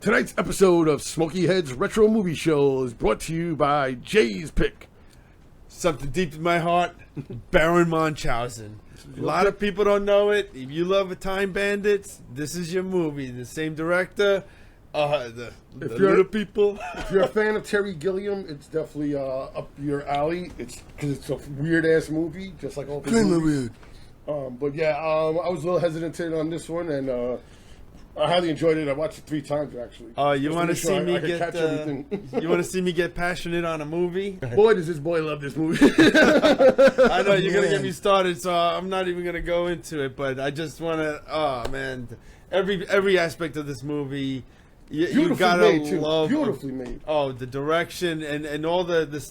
Tonight's episode of Smokeyheads Retro Movie Show is brought to you by Jay's Pick. Something deep in my heart, Baron Munchausen. A lot of people don't know it. If you love Time Bandits, this is your movie. The same director, the little people. If you're a fan of Terry Gilliam, it's definitely up your alley. It's because it's a weird ass movie, just like all the movies. But yeah, I was a little hesitant on this one, and I highly enjoyed it. I watched it 3 times actually. You want to see me get? You want to see me get passionate on a movie? Boy, does this boy love this movie! I know you're gonna get me started, so I'm not even gonna go into it. But I just want to. Oh man, every aspect of this movie, you gotta made too. love. Beautifully made. Oh, the direction and all the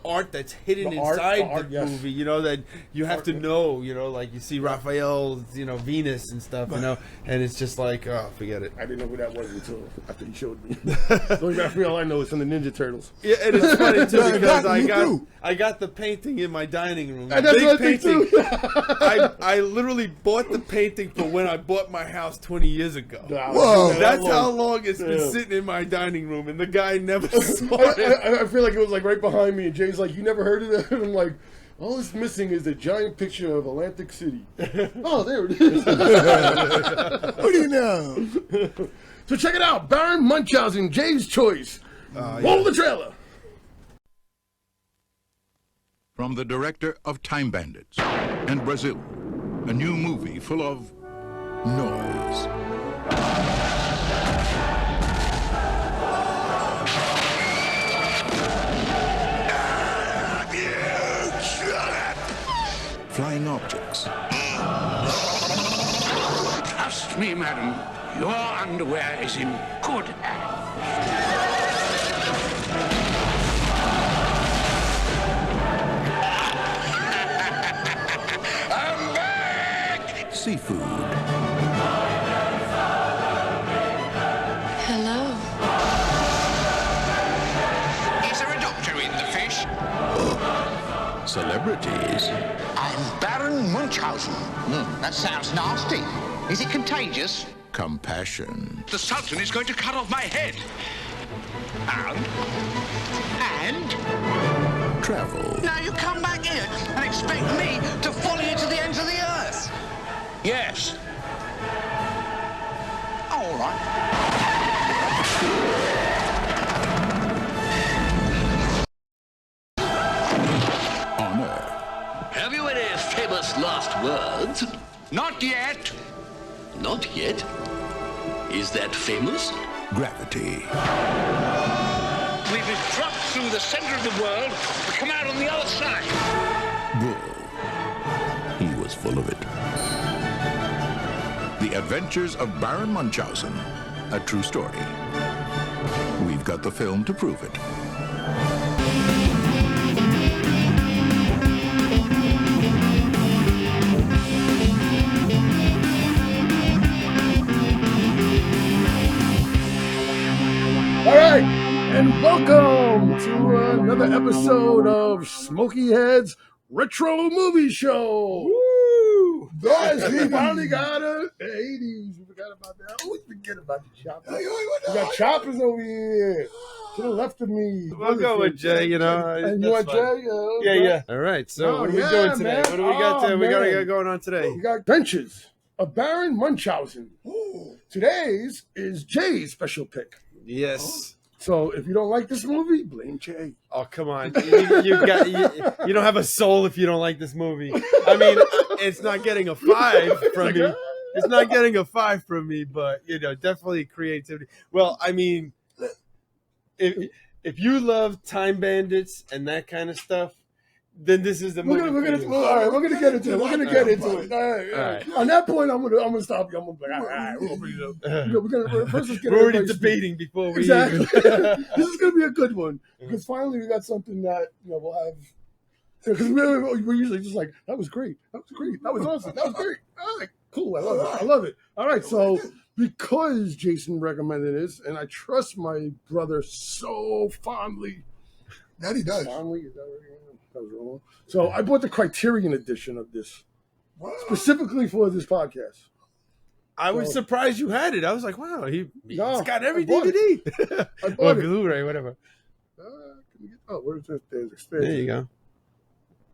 art that's hidden inside the movie, you know, that you have to know, you know, like you see Raphael's, you know, Venus and stuff, you know, and it's just like, oh, forget it. I didn't know who that was until after you showed me. The only Raphael I know is from the Ninja Turtles. Yeah, and it's funny too because I got the painting in my dining room. And that's big painting. Too. I literally bought the painting for when I bought my house 20 years ago. Whoa, that's how long it's been sitting in my dining room, and the guy never saw it. I feel like it was like right behind me, and Jay's like, "You never heard of that?" And I'm like, "All it's missing is a giant picture of Atlantic City." Oh, there it is. What do you know? So check it out, Baron Munchausen, Jay's choice. Roll the trailer. From the director of Time Bandits and Brazil, a new movie full of noise. Flying objects. Trust me, madam. Your underwear is in good hands. I'm back! Seafood. Hello. Is there a doctor in the fish? Celebrities. I'm Baron Munchausen. That sounds nasty. Is it contagious? Compassion. The Sultan is going to cut off my head. And? Travel. Now you come back here and expect me to follow you to the ends of the earth? Yes. All right. Honor. Have you any famous last words? Not yet. Not yet. Is that famous? Gravity. We've been dropped through the center of the world to come out on the other side. Bull. He was full of it. The Adventures of Baron Munchausen. A true story. We've got the film to prove it. All right, and welcome to another episode of Smokeyheads Retro Movie Show. Woo! Guys, we finally got a 80s. We forgot about that. I always forget about the choppers. We got choppers over here to the left of me. We'll go with Jay, you know. And you want Jay? Yeah. All right. So what are we doing today? Man. What do we got? We got going on today. We got Adventures of Baron Munchausen. Today's is Jay's special pick. Yes. So if you don't like this movie, blame Jay. Oh, come on. You don't have a soul if you don't like this movie. I mean, it's not getting a 5 from me. It's not getting a 5 from me, but, you know, definitely creativity. Well, I mean, if you love Time Bandits and that kind of stuff, then this is the movie. We're gonna get into it. We're gonna get into it. All right. On that point, I'm gonna stop you. I'm gonna be like, all right, we're gonna first let's get. We're already debating before we exactly. even. This is gonna be a good one because finally we got something that we'll have. Because we're usually just like, that was great. That was great. That was awesome. That was great. All right, cool. I love it. I love it. All right, so because Jason recommended this, and I trust my brother so fondly. That he does. Fondly, is that right? That was wrong. So I bought the Criterion edition of this, specifically for this podcast. I was surprised you had it. I was like, wow, he's got every I bought DVD. I Or bought it. Blu-ray, whatever. Where's this? There's There you go.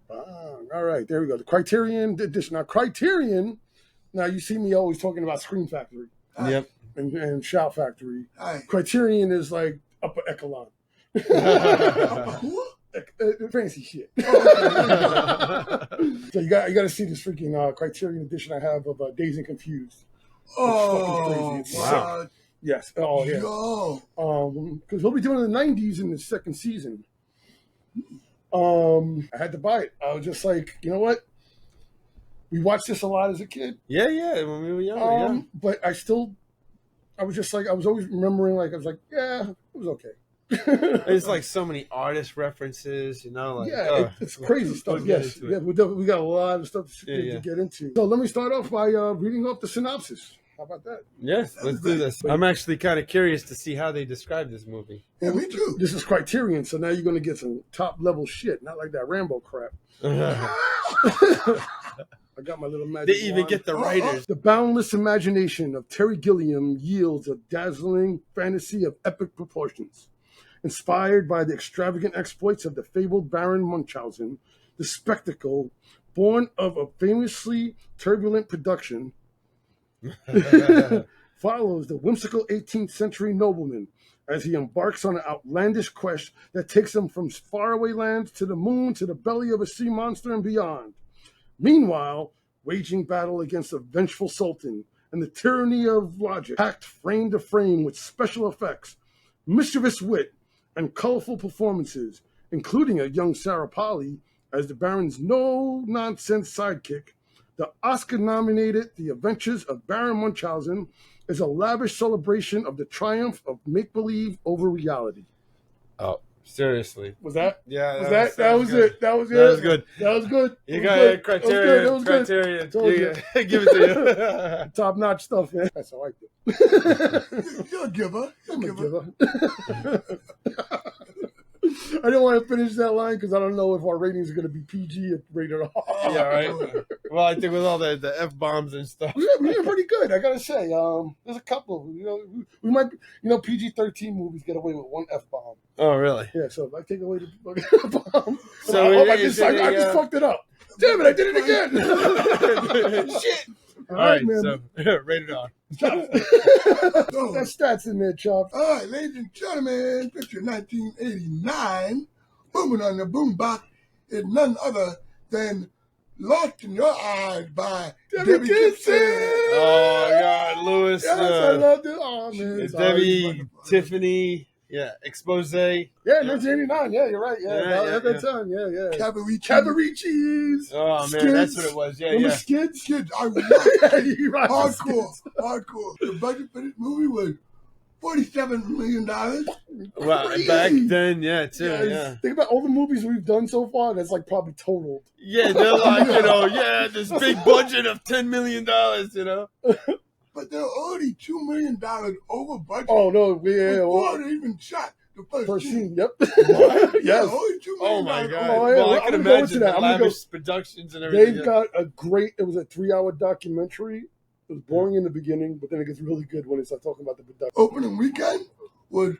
All right, there we go. The Criterion edition. Now, Criterion. Now, you see me always talking about Scream Factory Yep. and Shout Factory. Aye. Criterion is like upper echelon. Fancy shit. So you got to see this freaking Criterion edition I have of Dazed and Confused. Oh, It's wow. sick. Yes. Oh yeah. Yo. Because we'll be doing the '90s in the second season. I had to buy it. I was just like, you know what? We watched this a lot as a kid. Yeah, when we were younger, But I was just like, I was always remembering, like, I was like, yeah, it was okay. It's like so many artist references, you know. Like, it's crazy stuff. we'll get Yes, into it. we got a lot of stuff to Yeah. get into. So let me start off by reading off the synopsis. How about that? Yes, let's do this. I'm actually kind of curious to see how they describe this movie. Yeah, me too. This is Criterion, so now you're going to get some top level shit, not like that Rambo crap. I got my little magic They even wand. get the writers. The boundless imagination of Terry Gilliam yields a dazzling fantasy of epic proportions. Inspired by the extravagant exploits of the fabled Baron Munchausen, the spectacle, born of a famously turbulent production, follows the whimsical 18th century nobleman as he embarks on an outlandish quest that takes him from faraway lands to the moon, to the belly of a sea monster and beyond. Meanwhile, waging battle against a vengeful sultan and the tyranny of logic, packed frame to frame with special effects, mischievous wit, and colorful performances, including a young Sarah Polley as the Baron's no-nonsense sidekick. The Oscar-nominated The Adventures of Baron Munchausen is a lavish celebration of the triumph of make-believe over reality. Oh, seriously. Was that? Yeah. That was good. it. That was it. That was good. That was good. You That got was it. good. Criterion. That was good. Criterion. Told You- you. Give it to Top-notch stuff, man. That's how I do. You're a giver. I'm a giver. I didn't want to finish that line because I don't know if our ratings are going to be PG or rated R. you. Yeah, right. Well, I think with all the F-bombs and stuff. We did pretty good, I gotta say. There's a couple. We might. PG-13 movies get away with one F-bomb. Oh, really? Yeah. So if I take away the fucking F-bomb, So I just fucked it up. Damn it! I did it again. Shit. All right, man. so rated R. That stats in there, Chop. All right, ladies and gentlemen, picture 1989, booming on the boombox is none other than Lost in Your Eyes by Debbie Gibson. Oh my God, Lewis. Yes, I loved it. Oh man, It's sorry. Debbie, Tiffany, Expose. Yeah, 1989. Yeah, you're right. Yeah, at that time. Yeah. Cabaret cheese. Oh man, Skids. that's what it was. Yeah, Remember yeah. Skids? Kids, I was You rock the Skids. hardcore. The budget for this movie was $47 million. Well, Crazy. back then, yeah, too. Yes. Yeah. Think about all the movies we've done so far. That's like probably totaled. Yeah, they're like, this big budget of $10 million, But they're already $2 million over budget Oh no, yeah. before they even shot the first scene. Scene. Yep. Yeah, Yes. only $2 million Oh my God. Oh, yeah, Well, I I'm can gonna go imagine into the that. I'm gonna go- lavish productions and everything. They've got a great. It was a 3-hour documentary. It was boring in the beginning, but then it gets really good when they start talking about the production. Opening weekend was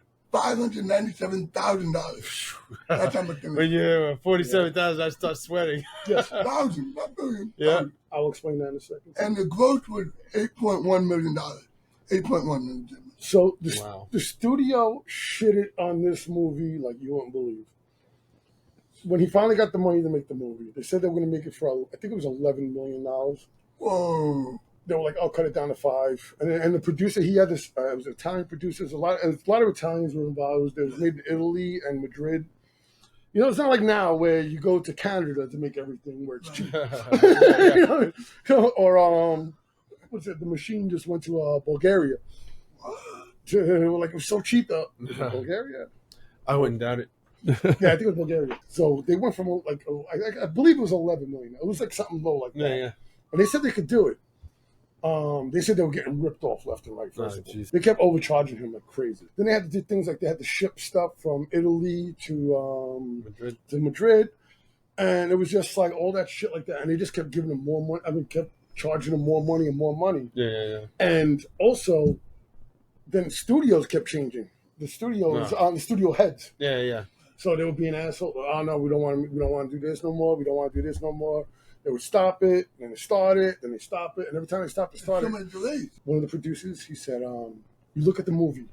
$597,000. That's how much they When made. you're 47,000, I start sweating. Yes, Thousand, not billion. Yeah. I'll explain that in a second. And the gross was $8.1 million. $8.1 million. So Wow. the studio shitted on this movie like you wouldn't believe. When he finally got the money to make the movie, they said they were going to make it for, I think it was $11 million. Whoa. They were like, "I'll cut it down to $5." And the producer, he had this. It was Italian producers. A lot of Italians were involved. It was made in Italy and Madrid. It's not like now where you go to Canada to make everything where it's cheap. Or what's it? The machine just went to Bulgaria. They were like, it was so cheap though. Bulgaria. I wouldn't doubt it. Yeah, I think it was Bulgaria. So they went from I believe it was 11 million. It was like something low like that. Yeah. And they said they could do it. They said they were getting ripped off left and right. First of all. jeez. They kept overcharging him like crazy. Then they had to do things like they had to ship stuff from Italy to Madrid, and it was just like all that shit like that. And they just kept giving him more money. I mean, kept charging them more money and more money. Yeah. And also, then studios kept changing. The studios on the studio heads. Yeah. So they would be an asshole. Oh no, we don't want to do this no more. We don't want to do this no more. They would stop it, then they start it, then they stop it, and every time they stop it, start it. So many delays. One of the producers, he said, "You look at the movie.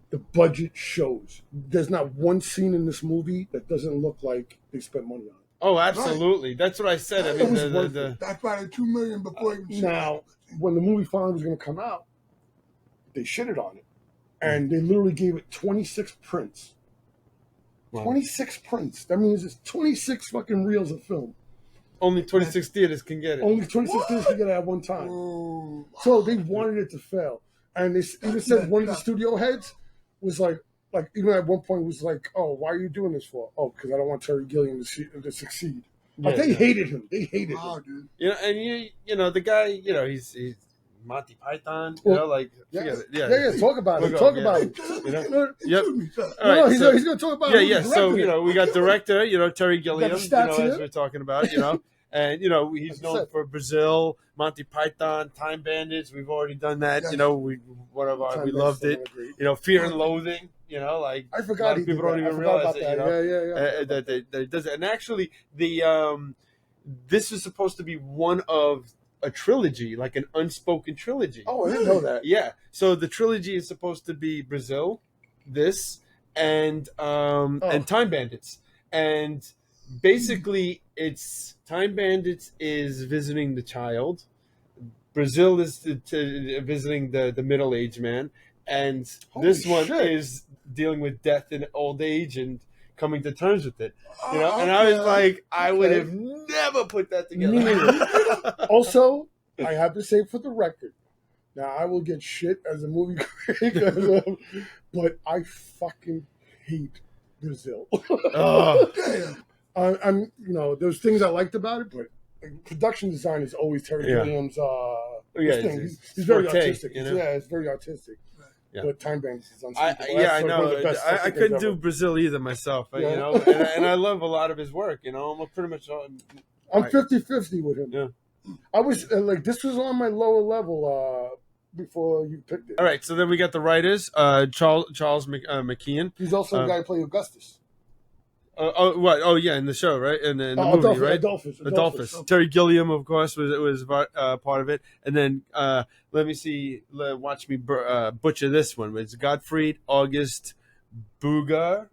The budget shows. There's not one scene in this movie that doesn't look like they spent money on it." Oh, absolutely. Right. That's what I said. I mean, that's probably $2 million before even. Now, when the movie finally was going to come out, they shitted on it, and they literally gave it 26 prints. Wow. 26 prints. That means it's 26 fucking reels of film. Only 26 theaters can get it. Only 26 theaters can get it at one time. So they wanted it to fail, and they even said one of the studio heads was like even at one point was like, "Oh, why are you doing this for?" "Oh, because I don't want Terry Gilliam to succeed." But they hated him. They hated him. Dude. You know, and you know the guy. You know, he's Monty Python. You know, like forget it. Yeah. Talk about it. Talk about it. You know? Yep. All right, he's going to talk about it. Yeah. So you know, we got director. You know, Terry Gilliam. As we're talking about. You know. And, you know, he's known for Brazil, Monty Python, Time Bandits. We've already done that. Yes. You know, we loved it. You know, Fear and Loathing. You know, like I forgot. A lot of people don't even realize it. You know, that they does it. And actually, this is supposed to be one of a trilogy, like an unspoken trilogy. Oh, I didn't know that. Yeah. So the trilogy is supposed to be Brazil, and Time Bandits, and basically it's Time Bandits is visiting the child, Brazil is visiting the middle-aged man, and this one is dealing with death and old age and coming to terms with it. You know, and I was like, I would have never put that together. Also, I have to say for the record, now I will get shit as a movie critic, but I fucking hate Brazil. I'm, you know, there's things I liked about it, but production design is always Terry Gilliam's thing. He's very artistic. You know? Yeah, it's very artistic. Yeah. But Time Bandits is unspeakable. I know. I couldn't do Brazil either myself. You know, and I love a lot of his work. You know, I'm pretty much. I'm 50-50 with him. Yeah. I was this was on my lower level before you picked it. All right, so then we got the writers, Charles McKeon. He's also the guy who played Augustus. What? Oh, yeah, in the show, right? In the movie, right? Adolphus. Terry Gilliam, of course, was part of it. And then let me see. Watch me butcher this one. It's Gottfried August Burger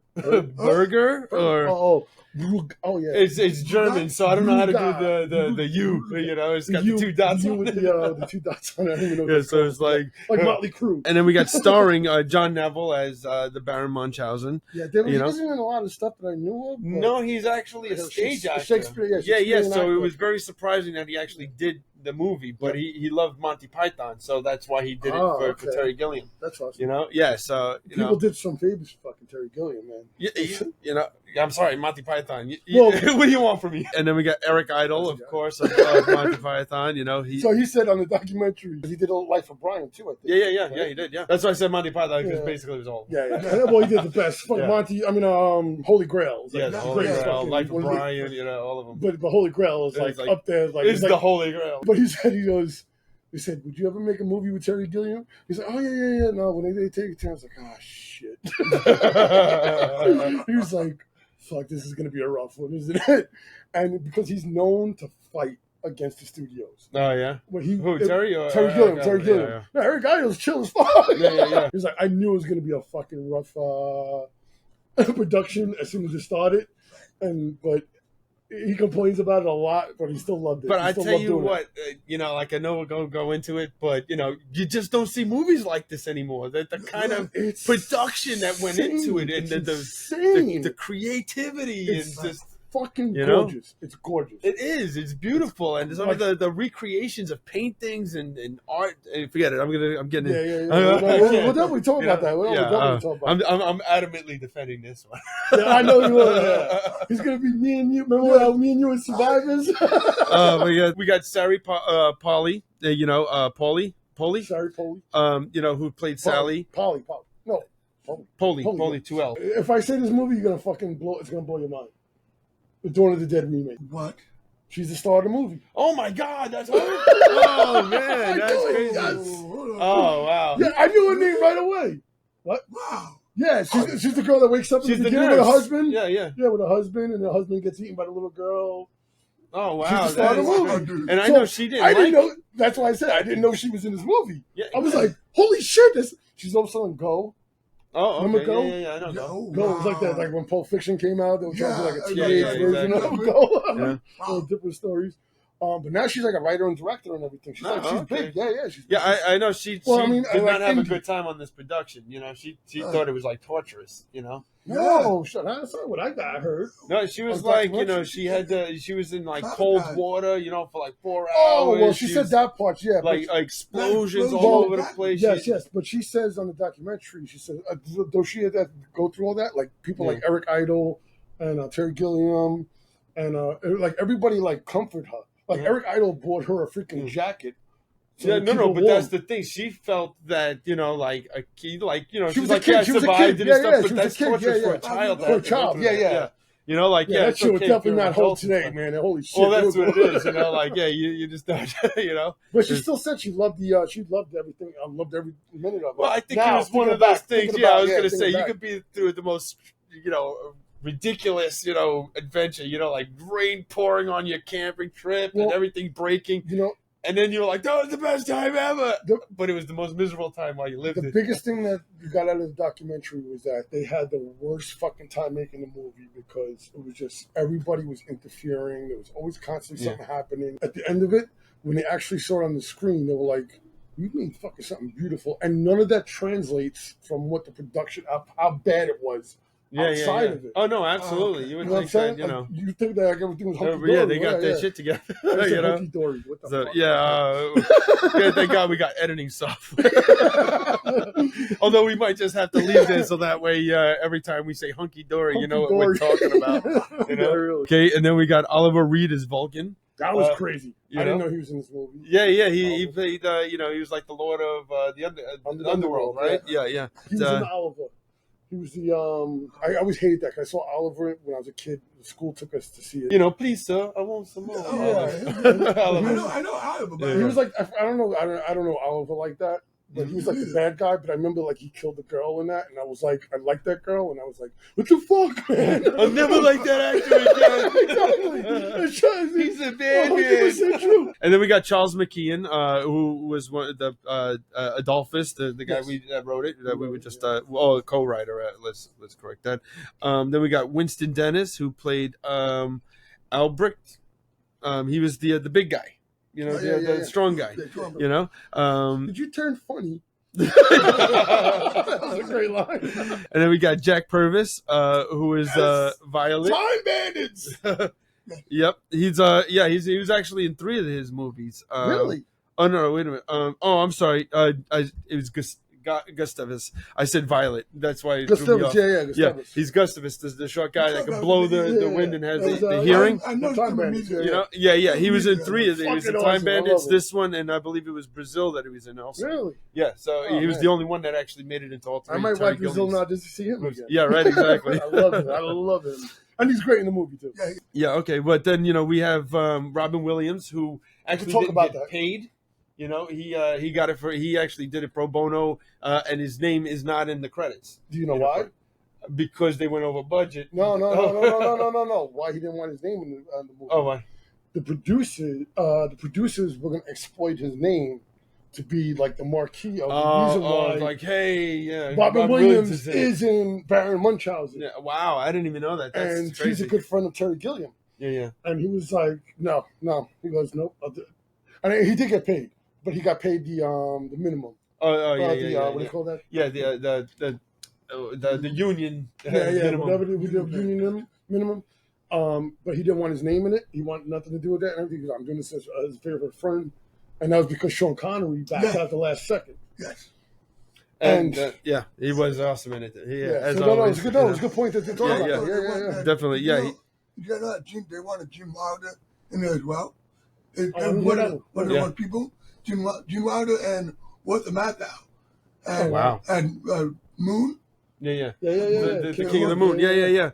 or yeah. It's German, so I don't know how to do the U. You know, it's got the two dots on it. The 2 dots on it. I don't even know so it's like Motley Crue. And then we got starring John Neville as the Baron Munchausen. Yeah, he wasn't in a lot of stuff that I knew of. No, he's actually a stage actor. Shakespeare. So it was very surprising that he actually did the movie, but he loved Monty Python, so that's why he did it for Terry Gilliam. That's awesome. You know, yeah. So people did some favors for fucking Terry Gilliam, man. You know, I'm sorry, Monty Python. What do you want from me? And then we got Eric Idle, of course, of Monty Python. You know, So he said on the documentary he did a Life of Brian too. I think. Yeah, he did. Yeah, that's why I said Monty Python because basically it was all. Yeah. Well, he did the best. Monty, Holy Grail. Holy Grail, Life of Brian. You know, all of them. But the Holy Grail is like up there. It's the Holy Grail. But he said, would you ever make a movie with Terry Gilliam? He's like, oh, yeah. No, when they take it to him, I was like, oh, shit. He was like, fuck, this is going to be a rough one, isn't it? And because he's known to fight against the studios. Oh, yeah? Terry? Terry Gilliam. Terry Gilliam. Yeah. No, Eric Idle was chill as fuck. Yeah. He's like, I knew it was going to be a fucking rough production as soon as it started. But he complains about it a lot, but he still loved it. But I tell you what, you know, like I know we're going to go into it, but you know, you just don't see movies like this anymore. The kind of production that went into it, and the creativity, it's just fucking gorgeous. It's gorgeous. It is. It's beautiful, and some of the recreations of paintings and art. Forget it. I'm getting. We'll definitely talk about that. I'm adamantly defending this one. Yeah, I know you will. Yeah. He's gonna be me and you. Remember how me and you were survivors? We got Sari Polly. Paulie. Sari Polly. You know who played Sally? Polly. No. Polly. 2L. If I say this movie, you're gonna fucking blow. It's gonna blow your mind. The Dawn of the Dead remake. What? She's the star of the movie. Oh my God, that's her. Oh man, that's crazy. Yes. Oh wow. Yeah, I knew her name right away. What? Wow. Yeah, she's the girl that wakes up in She's the the beginning nurse. with her husband. Yeah, yeah. Yeah, with her husband, and her husband gets eaten by the little girl. Oh wow. She's the star of the that is movie. great. And I So, know she didn't. I didn't like know. That's why I said I didn't know she was in this movie. Yeah, I was like, holy shit! She's also in Go. Oh, okay. Remember Go? Yeah, I know Go. Go was like that, like when Pulp Fiction came out, they were trying to do like a Yeah, teenage version exactly. of Go. Yeah. All different stories. But now she's like a writer and director and everything. She's she's okay. big. Yeah. She's I know she Well, I mean, did like not have a indie. good time on this production. You know, she thought it was like torturous. You know. No, shut up. That's not what I heard. No, she was On like, you know, documentary? she was in like Traffic cold guy. water, you know, for like 4 hours. Oh, well, she said was, that part, yeah. like explosions Like, all well, over the that- place. Yes. But she says on the documentary, she says, though she had to go through all that, like people like Eric Idle and Terry Gilliam and like everybody like comfort her. Like Eric Idle bought her a freaking jacket. So Yeah, to keep her but warm. that's the thing. She felt that, you know, like a kid, like, you know, She she's was a like, kid. yeah, I She was a survived kid. it and Yeah, stuff, she but was a that's kid. torturous Yeah, for a yeah. child. For a child, yeah. You know, like, Yeah, that it's shit was okay if definitely you're not hold adults and today, stuff. man. Holy shit. Well, that's what it is, you know, like, yeah, you just don't, you know. But she still said she loved she loved everything. I loved every minute of it. Well, I think Now, it was one thinking of those back, things. thinking Yeah, about- I was going to thinking say, you back. could be through the most, you know, ridiculous, you know, adventure, you know, like rain pouring on your camping trip and Well, everything breaking. You know, And then you're like, that was the best time ever. The- But it was the most miserable time while you lived the it. biggest thing that you got out of the documentary was that they had the worst fucking time making the movie because it was just everybody was interfering. There was always constantly something happening. At the end of it, when they actually saw it on the screen, they were like, "You made fucking something beautiful," and none of that translates from what the production, how bad it was outside of it. Oh, no, absolutely. You You would know what I'm think saying? that, you know. Like, you think that like, everything was hunky dory. Yeah, they got their shit together. You know? Hunky-dory. What the So, fuck? yeah, thank God we got editing software. Although we might just have to leave this so that way every time we say hunky dory, you know what we're talking about. You know? Yeah, really. Okay, and then we got Oliver Reed as Vulcan. That was crazy. you I didn't know? know he was in this movie. Yeah, he played. You know, he was like the Lord of the underworld, right? Yeah. He was in Oliver. He was the I always hated that. 'Cause I saw Oliver when I was a kid. The school took us to see it. You know, please, sir, I want some more. Yeah. I know Oliver, but He was like I don't know Oliver like that. But he was like the bad guy. But I remember like he killed the girl in that, and I was like, I liked that girl, and I was like, what the fuck, man? I'll never like that actor again. Exactly. He's a bad 100% man. true. And then we got Charles McKeon, who was one of the Adolphus, the guy that wrote it. That we would just co-writer. Let's correct that. Then we got Winston Dennis, who played Albrecht. He was the big guy. You know, the strong guy. You know. Did you turn funny? That's a great line. And then we got Jack Purvis, who is Violet. Time Bandits. Yep, he was actually in 3 of his movies. Really? Oh no, wait a minute. I'm sorry. It was Gustavus. I said Violet. That's why it threw me Gustavus, off. yeah, Gustavus. He's Gustavus, the short guy that can blow the wind and has the hearing. I know Time some Bandits, music. You know, yeah. He was in 3 of them. He was in Fucking Time awesome. I Bandits, love it. this one, and I believe it was Brazil that he was in also. Really? Yeah, so Oh, he was man. the only one that actually made it into all 3. I might Terry watch Brazil Gilliam's. now just to see him again. Yeah, right, exactly. I love him. I love him. And he's great in the movie, too. Yeah, Yeah, okay, but then we have Robin Williams, who actually talk didn't about get that. paid. You know, he got it he actually did it pro bono, and his name is not in the credits. Do you know why? Because they went over budget. No. Why he didn't want his name in the movie? Oh, why? The producers were going to exploit his name to be like the marquee of the reason why like, hey, yeah, Robin Bob Williams in it. is in Baron Munchausen. Yeah, wow, I didn't even know that. That's And crazy. he's a good friend of Terry Gilliam. Yeah. And he was like, no. He goes, nope. And he did get paid, but he got paid the minimum. Oh, yeah, What do you call that? Yeah, the union. Yeah, minimum. whatever we did, union minimum. But he didn't want his name in it. He wanted nothing to do with that and everything. Because I'm doing this as a favor of a friend. And that was because Sean Connery backed out the last second. Yes. And he was awesome in it. As so always, it was good. No, it was a good point that they talk about. Yeah. Definitely, yeah. You know, they wanted Jim Wilder in there as well. And Oh, one of yeah. the people, Jim Wilder and Walter Matthau. And, wow. And Moon. Yeah. The King of the Moon. Yeah.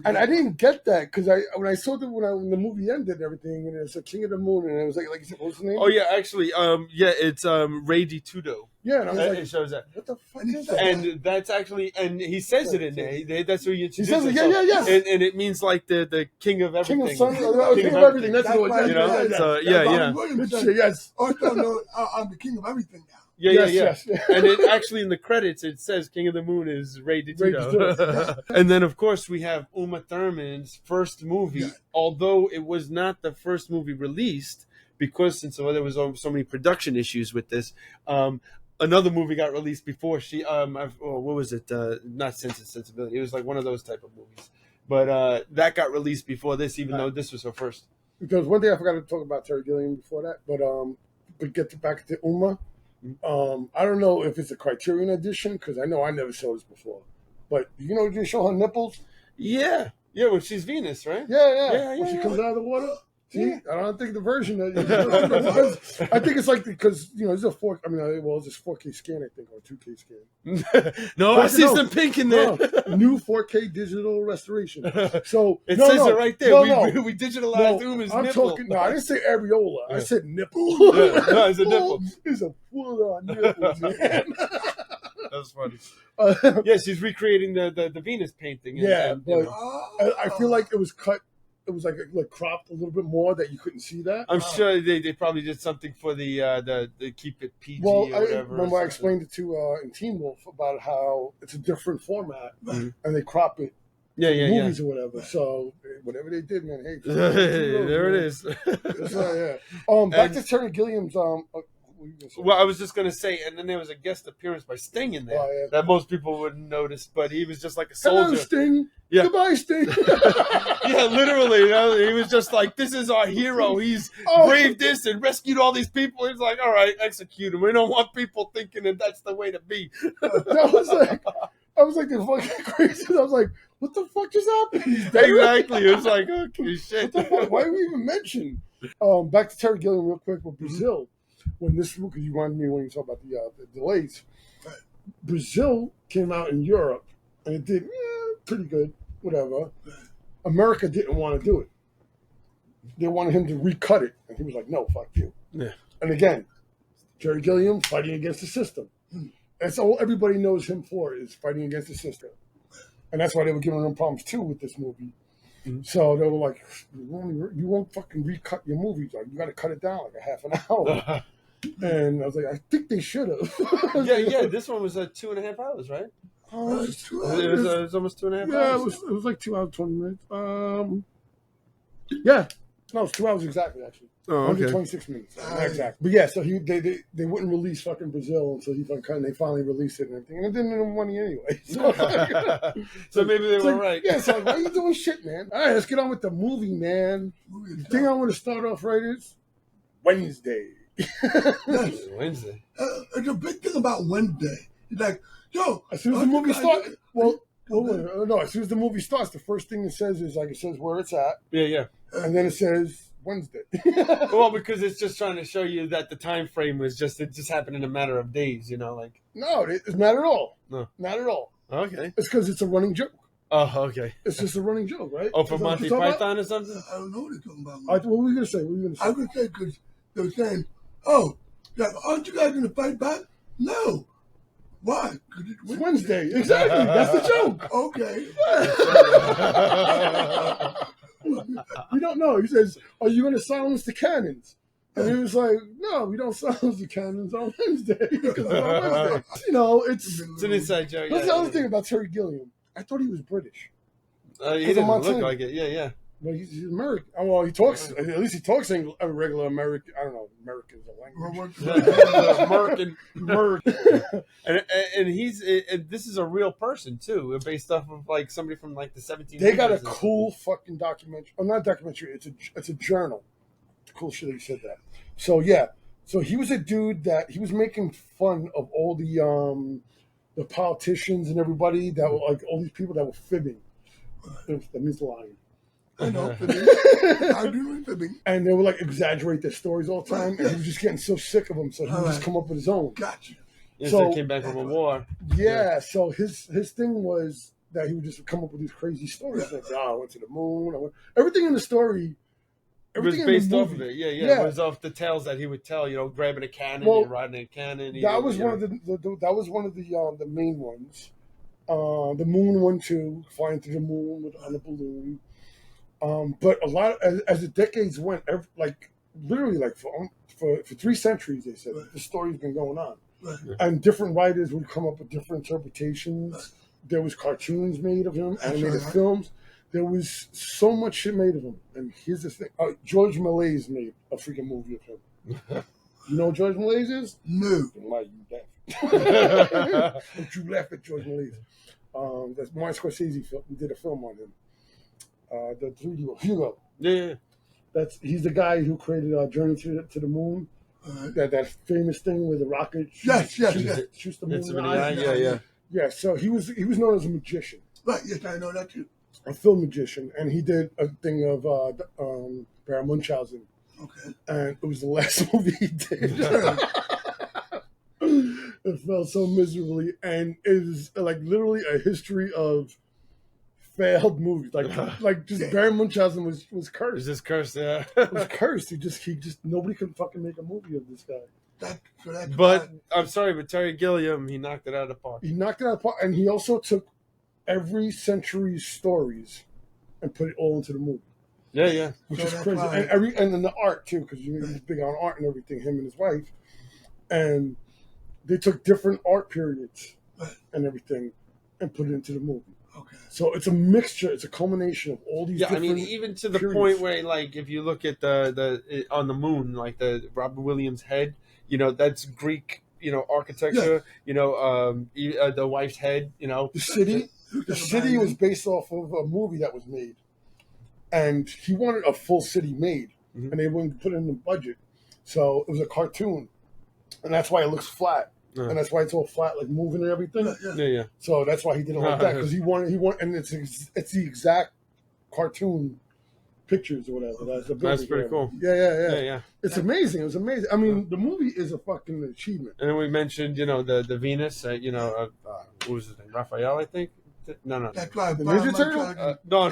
And I didn't get that because when I saw when the movie ended and everything, and it was a King of the Moon, and it was like you said, what was the name? Oh yeah, actually, it's Ray DiTudo. Yeah, and I was like, it shows that. What the fuck is that? And that's actually, and he says it in there. That's who he introduces. He says it, yeah. And it means like the king of everything. King of sun, king of everything. That's what you know. So yeah. Yes. Oh, no, I'm the king of everything now. Yes. And it actually in the credits it says King of the Moon is Ray DiTudo. And then of course we have Uma Thurman's first movie, although it was not the first movie released because since there was so many production issues with this. Another movie got released before she. What was it? Not Sense and Sensibility. It was like one of those type of movies, but that got released before this, even though this was her first. Because one thing I forgot to talk about Terry Gilliam before that, but get back to Uma. I don't know if it's a Criterion edition because I know I never saw this before. But they show her nipples. Yeah, when she's Venus, right? Yeah. When she comes out of the water. See, I don't think the version that I think it's like because it's a 4. I mean, it's just 4K scan, I think, or 2K scan. No, I see some pink in there. New 4K digital restoration. So it says it right there. We digitalized Uma's nipple. I didn't say areola. I said nipple. It's a nipple. It's a full-on nipple, man. That's funny. She's recreating the Venus painting. I feel like it was cut. It was like cropped a little bit more that you couldn't see that. I'm sure they probably did something for the keep it PG or whatever. Remember I explained it to in Teen Wolf about how it's a different format and they crop it movies or whatever. So whatever they did, man, hey, there it is. Back to Terry Gilliam's well, I was just going to say, and then there was a guest appearance by Sting in there that most people wouldn't notice, but he was just like a soldier. Hello, Sting. Yeah. Goodbye, Sting. Literally. He was just like, this is our hero. He's braved this and rescued all these people. He's like, all right, execute him. We don't want people thinking that that's the way to be. I was like, the fucking crazy. I was like, what the fuck just happened? Exactly. It was like, okay, shit. What the fuck? Why did we even mention? Back to Terry Gilliam real quick with Brazil. When this, because you reminded me when you talk about the delays, Brazil came out in Europe and it did pretty good, whatever. America didn't want to do it. They wanted him to recut it, and he was like, "No, fuck you." Yeah. And again, Terry Gilliam fighting against the system. That's all everybody knows him for is fighting against the system, and that's why they were giving him problems too with this movie. So they were like, "You won't fucking recut your movies. Like, you got to cut it down like a half an hour." And I was like, I think they should have. This one was 2.5 hours, right? Oh, it was almost 2.5 hours. Yeah, it was like 2 hours 20 minutes. No, it's 2 hours exactly. Actually, 126 minutes. Exactly. But so they wouldn't release fucking Brazil until they finally released it and everything, and it didn't earn money anyway. So maybe they were right. Yeah, so why are you doing shit, man? All right, let's get on with the movie, man. The thing I want to start off right is Wednesday. Wednesday. The big thing about Wednesday is like, as soon as the movie starts, as soon as the movie starts, the first thing it says is it says where it's at. Yeah. And then it says Wednesday. Well, because it's just trying to show you that the time frame was it just happened in a matter of days, No, it's not at all. No. Not at all. Okay. It's because it's a running joke. Oh, okay. It's just a running joke, right? Oh, for Monty Python or something? I don't know what they're talking about. What were you going to say? I was going to say because they were saying, aren't you guys going to fight back? No. Why? Because it's Wednesday. Exactly. That's the joke. Okay. We don't know. He says, are you going to silence the cannons? And he was like, no, we don't silence the cannons on Wednesday. Because it's on Wednesday. It's an inside joke. That's the other thing about Terry Gilliam. I thought he was British. He didn't look like it. Yeah. Well, he's American. Well, he talks. At least he talks a regular American. I don't know. American is a language. American. And he's. And this is a real person too, based off of somebody from the 1700s. They got a cool fucking documentary. Oh, not documentary. It's a journal. Cool shit that you said that. So yeah. So he was a dude that he was making fun of all the politicians and everybody that were all these people that were fibbing. That means lying. I know, I do know fibbing. And they would exaggerate their stories all the time, and he was just getting so sick of them, so he would just come up with his own. Gotcha. Yes, So- they came back from a war. Yeah, so his thing was that he would just come up with these crazy stories. Like, I went to the moon. Everything in the story. It was Everything in based the off movie. of it. Yeah. Yeah. It was off the tales that he would tell. Grabbing a cannon Well, and riding a cannon. That was one of the main ones. The moon one too, flying through the moon on a balloon. But a lot as the decades went, literally for 3 centuries, they said the story's been going on, and different writers would come up with different interpretations. There was cartoons made of him, animated films. There was so much shit made of him. And here's the thing: George Méliès made a freaking movie of him. You know what George Méliès is? No. Why you laugh? Don't you laugh at George Méliès? That's Martin Scorsese did a film on him. The 3D one, Hugo. Yeah. He's the guy who created Journey to the Moon. That famous thing where the rocket shoots the moon. It's in the eye. Yeah. So he was known as a magician, Right, yes, I know that too. a film magician, and he did a thing of Baron Munchausen, Okay. and it was the last movie he did. It felt so miserably, and it is like literally a history of failed movies. Like just Baron Munchausen was cursed. Is this cursed? Yeah. Was cursed. He just nobody could fucking make a movie of this guy. But I'm sorry, but Terry Gilliam, he knocked it out of the park. He knocked it out of the park, and he also took every century's stories and put it all into the movie. Yeah. Which So is that's crazy. why- And then the art too, because he's big on art and everything, him and his wife. And they took different art periods and everything and put it into the movie. Okay. So it's a mixture, it's a culmination of all these Yeah, different even to the periods. point where, if you look at the on the moon, the Robin Williams head, that's Greek, architecture. The wife's head. The city was based off of a movie that was made. And he wanted a full city made, and they wouldn't put it in the budget. So it was a cartoon. And that's why it looks flat. And that's why it's all flat, like moving and everything. Yeah. So that's why he did it like that, because he wanted, and it's the exact cartoon pictures or whatever. That's pretty cool. Yeah. It's amazing. It was amazing. I mean, the movie is a fucking achievement. And then we mentioned, the Venus, what was his name? Raphael, I think. No. That's why The Baron Ninja Turtle? Munchausen- No.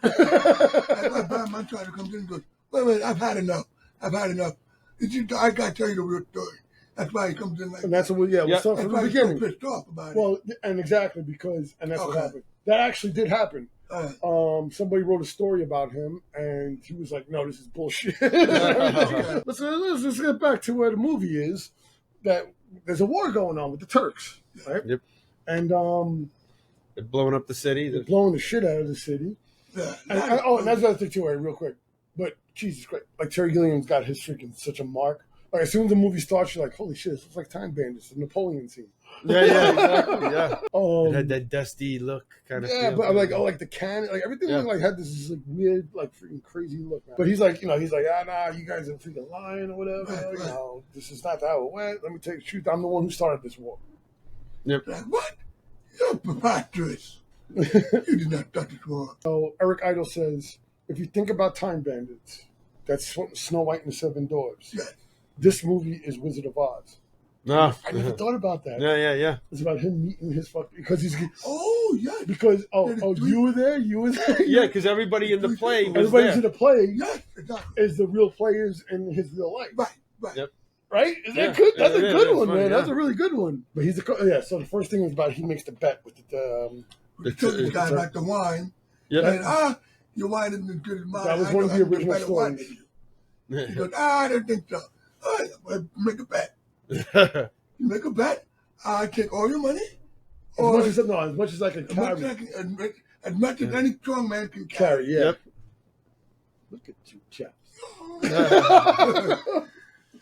That's why Baron Munchausen comes in and goes, wait, I've had enough. I got to tell you the real story. That's why he comes in like And that's what we'll start That's from why the he's so beginning. pissed off about it. Well, and exactly and that's what Okay. happened. That actually did happen. All right. Somebody wrote a story about him, and he was like, "No, this is bullshit." Let's get back to where the movie is. That there's a war going on with the Turks, right? Yep. And They're blowing up the city. they're blowing the shit out of the city. Yeah. And that's the other thing too, right, real quick. But Jesus Christ, like Terry Gilliam's got his freaking such a mark. Like as soon as the movie starts, you're like, "Holy shit, this looks like Time Bandits, the Napoleon scene." Yeah, exactly. Yeah. It had that dusty look kind of. Yeah, feel. but I'm like, like the cannon, like everything had this like weird, like freaking crazy look. Man. But he's like, nah, you guys are freaking lying or whatever. Right. This is not how it went. Let me tell you the truth. I'm the one who started this war. Yep. Like, what? You're preposterous. You did not start this war. So Eric Idle says, if you think about Time Bandits, that's Snow White and the Seven Dwarfs. Yes. This movie is Wizard of Oz. No. I never thought about that. Yeah. It's about him meeting his because he's Oh, yes. because you were there. Yeah, because everybody in the play was Everybody's there. in the play Yes, exactly. is the real players in his real life. Right. Yep. Right? Is Yeah. that good? That's a Yeah, good it's one, funny, man. yeah. That's a really good one. But he's so the first thing is about he makes the bet with The Turkish guy like the wine. Yep. And, your wine isn't as good as mine. That was I one know of the I can original get better wine stories. than you. He goes, I don't think so. All right, well, make a bet. You make a bet. I take all your money. as much as I can carry. As much as any strong man can Carry, carry. yeah. Yep. Look at you, chaps.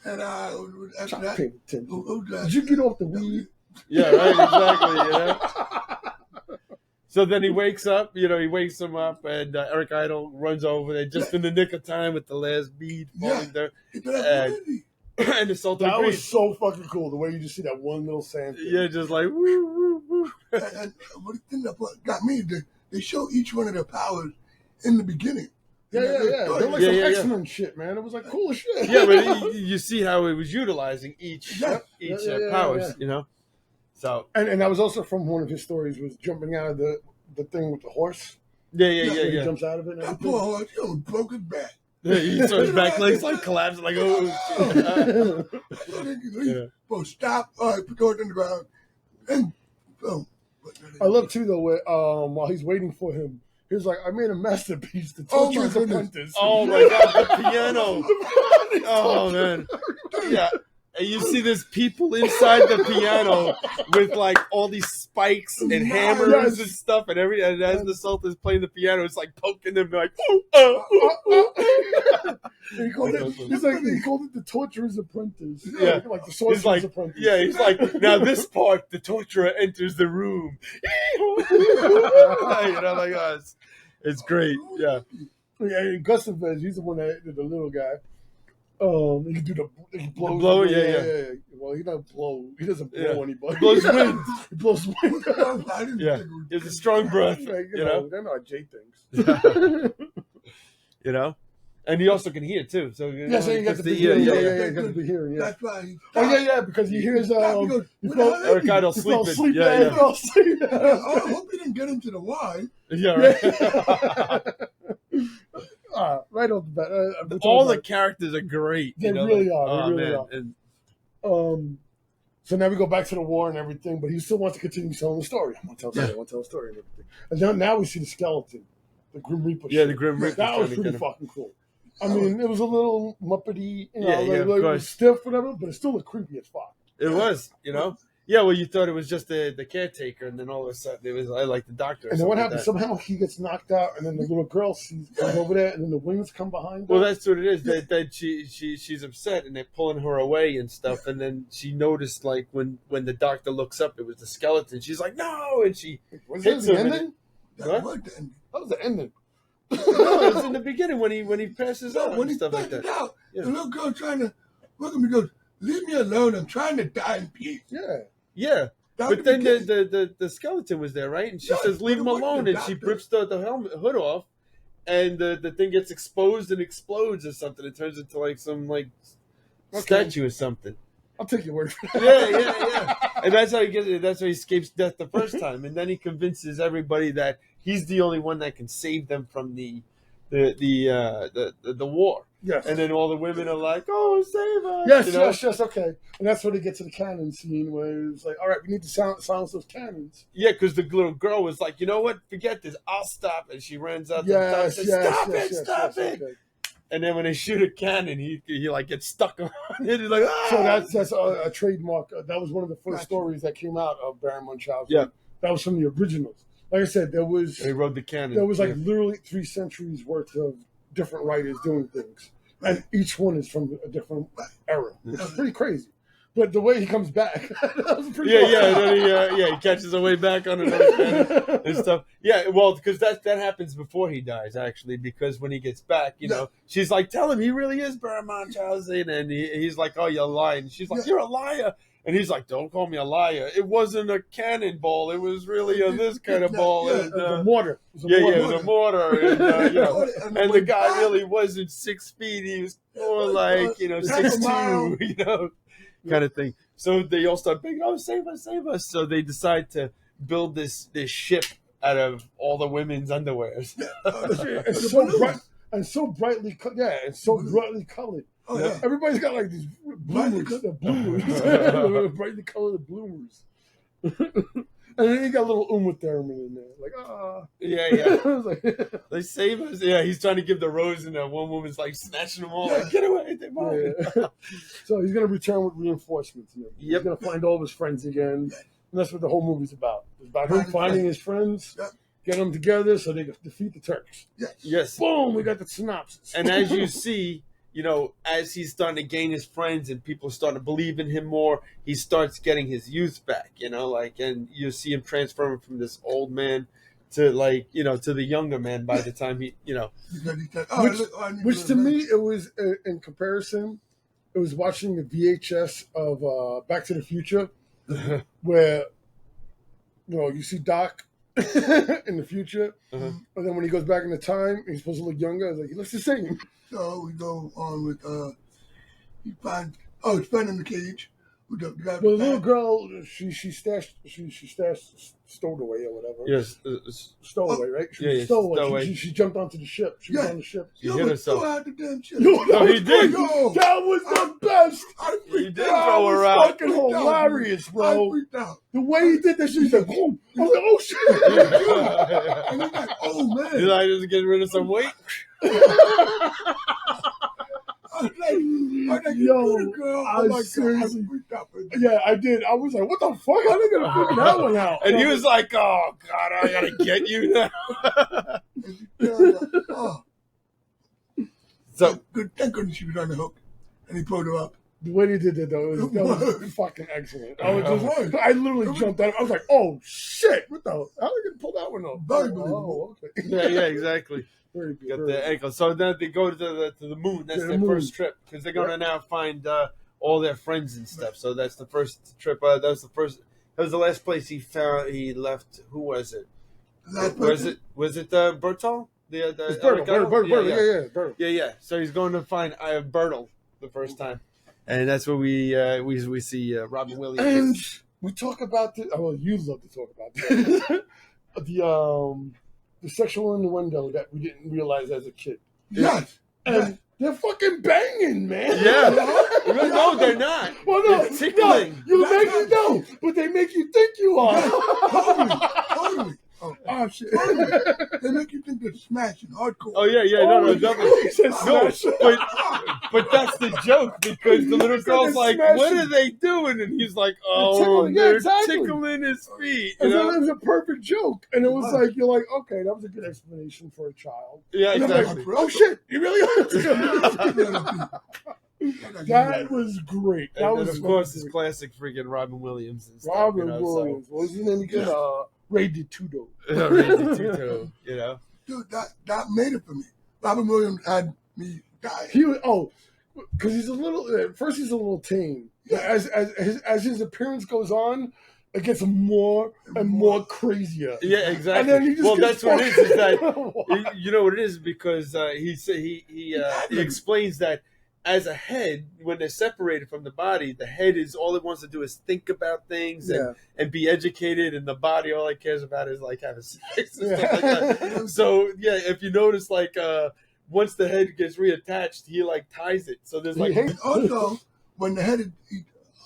And after Stop that, paying attention. who's that? Did you get off the weed? Yeah, right, exactly. So then he wakes up, he wakes him up, and Eric Idle runs over there just in the nick of time with the last bead falling there. He put up a movie. And it's Sultan That Green. was so fucking cool. The way you just see that one little sand thing. Yeah, just like, woo, woo, woo. And what the thing that got me, they show each one of their powers in the beginning. Yeah. They're like Yeah, some yeah. X-Men shit, man. It was like cool as shit. Yeah, but you see how he was utilizing each Yeah, powers, yeah. So And that was also from one of his stories, was jumping out of the thing with the horse. yeah. He jumps out of it and That everything. poor horse, he almost broke his back. He saw his back legs like collapsing, like oh. Well, stop. All right, put the horse on the ground. And boom. I love too though where while he's waiting for him, he was like, "I made a masterpiece, the Oh, my Torture's goodness. Apprentice." Oh my god, the piano! Oh man, yeah. And you see there's people inside the piano with like all these spikes and hammers and stuff, and as the Sultan's playing the piano, it's like poking them like. He called it the Torturer's Apprentice. Yeah. like the He's Sorcerer's like, Apprentice. yeah, he's like, now this part, the torturer enters the room. Like, oh, it's great. Yeah. Yeah, and Gustavus, he's the one that the little guy. He can do he blows. blow, yeah. Well, he doesn't blow. He doesn't blow Yeah. anybody. He blows wind. He blows wind. I didn't Yeah. think it was- He has a strong breath, Like, you know? They're not J things. You know? And he also can hear, too. So, Yeah, so you got the big yeah. you got the big hearing, yeah. That's why. Oh, yeah, because he hears, He goes, he "What fell- the hell Or kind of he fell sleeping. asleep. Yeah, He yeah. fell asleep. I hope he didn't get into the wine. Yeah, right. Right off the bat. All the characters are great. They you know? really are. Oh, They really man. are. And So now we go back to the war and everything, but he still wants to continue telling the story. I want to tell a story and everything. And now we see the skeleton, the Grim Reaper. Yeah, shit. the Grim Reaper. That was kinda pretty kinda- fucking cool. I mean, it was a little muppety, Yeah, it of was course. stiff, whatever, but it still looked creepy as fuck. It was, you know? Yeah, well, you thought it was just the caretaker, and then all of a sudden it was like the doctor. or And then what something happens? like Somehow he gets knocked out, and then the little girl comes over there, and then the wings come behind that. her. Well, that's what it is. That she's upset, and they're pulling her away and stuff. And then she noticed, like when the doctor looks up, it was the skeleton. She's like, "No!" And she Was that hits the him. and ending? That was the ending. That was the ending. no, it was in the beginning when he passes out When and he stuff like passed that. out, Yeah. the little girl trying to look at me goes, "Leave me alone. I'm trying to die in peace." Yeah. Yeah. That But was then the the skeleton was there, right? And she Yeah, says, "Leave him but it wasn't alone," the and she doctor. rips the hood off, and the thing gets exposed and explodes or something. It turns into like some statue or something. I'll take your word for that. Yeah. And that's how he gets it. That's how he escapes death the first time, and then he convinces everybody that he's the only one that can save them from the war. Yes. And then all the women are like, "Oh, save us!" Yes, you know? yes, okay. And that's when they get to the cannon scene where it's like, all right, we need to silence those cannons. Yeah, because the little girl was like, "You know what? Forget this. I'll stop." And she runs out the door and Yes, says, yes, "Stop yes, it! yes, Stop yes, it!" okay. And then when they shoot a cannon, he like gets stuck on it. He's like, "Ah!" So that's a trademark. That was one of the first stories that came out of Baron Munchausen. Yeah. That was from the originals. Like I said, there was He rode the cannon. like literally 3 centuries worth of different writers doing things. And each one is from a different era, which is pretty crazy. But the way he comes back, that was pretty Yeah, awesome. and then he catches a way back on another cannon and stuff. Yeah, well, because that happens before he dies, actually, because when he gets back, you know, she's like, "Tell him he really is Baron Munchausen," and he's like, "Oh, you're lying." She's like, "You're a liar." And he's like, "Don't call me a liar. It wasn't a cannonball. It was really this kind of ball." Yeah, And, The mortar. It was a it mortar. was a mortar. And, you know, and the when guy God- really wasn't 6 feet. He was more like, half a 6'2", mile. kind of thing. So they all start begging, "Oh, save us, save us." So they decide to build this ship out of all the women's underwears. It's so bright and so brightly colored. Oh, yeah. Everybody's got like these bloomers, brightly colored bloomers. And then you got a little Uma Thurman in there, like Yeah. I was like, They save us. Yeah, he's trying to give the rose, and that one woman's like snatching them all. Like, "Get away, they're mine." yeah. So he's gonna return with reinforcements. And everything. Yep. He's gonna find all of his friends again. And that's what the whole movie's about. It's about him finding his friends, Yep. getting them together so they can defeat the Turks. Yes. Boom! We got the synopsis. And as you see, as he's starting to gain his friends and people starting to believe in him more, he starts getting his youth back, and you see him transforming from this old man to to the younger man by the time he. Because he said, Which to me, it was in comparison, it was watching the VHS of Back to the Future, where you see Doc in the future, Uh-huh. and then when he goes back in the time, he's supposed to look younger. Like he looks the same. So we go on with he finds he's found in the cage. The guy The with little that? girl, she stowed away or whatever. Yes. Stowaway, right? She Yeah, was yeah, stowaway. stowaway. She jumped onto the ship. She was Yeah. on the ship. She hit herself. Throw out the damn shit. Yo, No, he was did. great. Yo. That was the best. I He freaked did out. throw her That out. was fucking Freaked out, hilarious, dude. bro. I freaked out. The way he did that shit, he's like, boom. I was like, oh shit. And he's like, oh man. You like just getting rid of some weight? I was like, you Yo, do the girl. I Oh my God, I seriously- freaked out. Yeah, I did. I was like, what the fuck? How they gonna figure that one out? And he was like, "Oh God, I gotta get you now." Oh, So good. Thank goodness she was on the hook, and he pulled her up. The way they did that though, that was fucking excellent. I It literally jumped out. I was like, oh shit, what the hell? How are they gonna pull that one off? Very believable. Oh, okay. yeah, exactly. Very good. Got very the good. ankle. So then they go to the moon. That's To the their moon. first trip because they're gonna now find all their friends and stuff. So that's the first trip. That was the first. That was the last place he found. He left. Who was it? Was it Bertol? The It's Bertle, Bertle. Yeah. So he's going to find Bertle the first time, and that's where we see Robin And Williams. we talk about this. Oh, well, you love to talk about this. The sexual innuendo that we didn't realize as a kid. Yes. And they're fucking banging, man. Yeah. No, they're not. Well, no, They're tickling. no, you make you know, but they make you think you are. Totally. Oh shit. They make you think they're smashing hardcore. Oh yeah, no, definitely. He said No, smash. but that's the joke because the little He said girl's they're like, smashing. "What are they doing?" And he's like, "Oh, tickling, yeah, they're exactly. tickling his feet." And You then know? it was a perfect joke, and it was like you're like, okay, that was a good explanation for a child. Yeah, And I'm like, exactly. oh shit, you really are. That was great. That And was then, of course, fucking his classic freaking Robin Williams and stuff. Robin you know, Williams. What was his name again? Ray DeTudo. So, Randy Tito, you know. Dude, that made it for me. Robin Williams had me dying. He was because he's a little. At first, he's a little tame. But as his appearance goes on, it gets more and more crazier. Yeah, exactly. And then he just Well, gets that's what it is that fucking- you know what it is because he explains that as a head, when they're separated from the body, the head is all it wants to do is think about things and be educated, and the body all it cares about is like having sex and stuff like that. So yeah, if you notice, like once the head gets reattached, he like ties it. So there's like He hates- And also, when the head is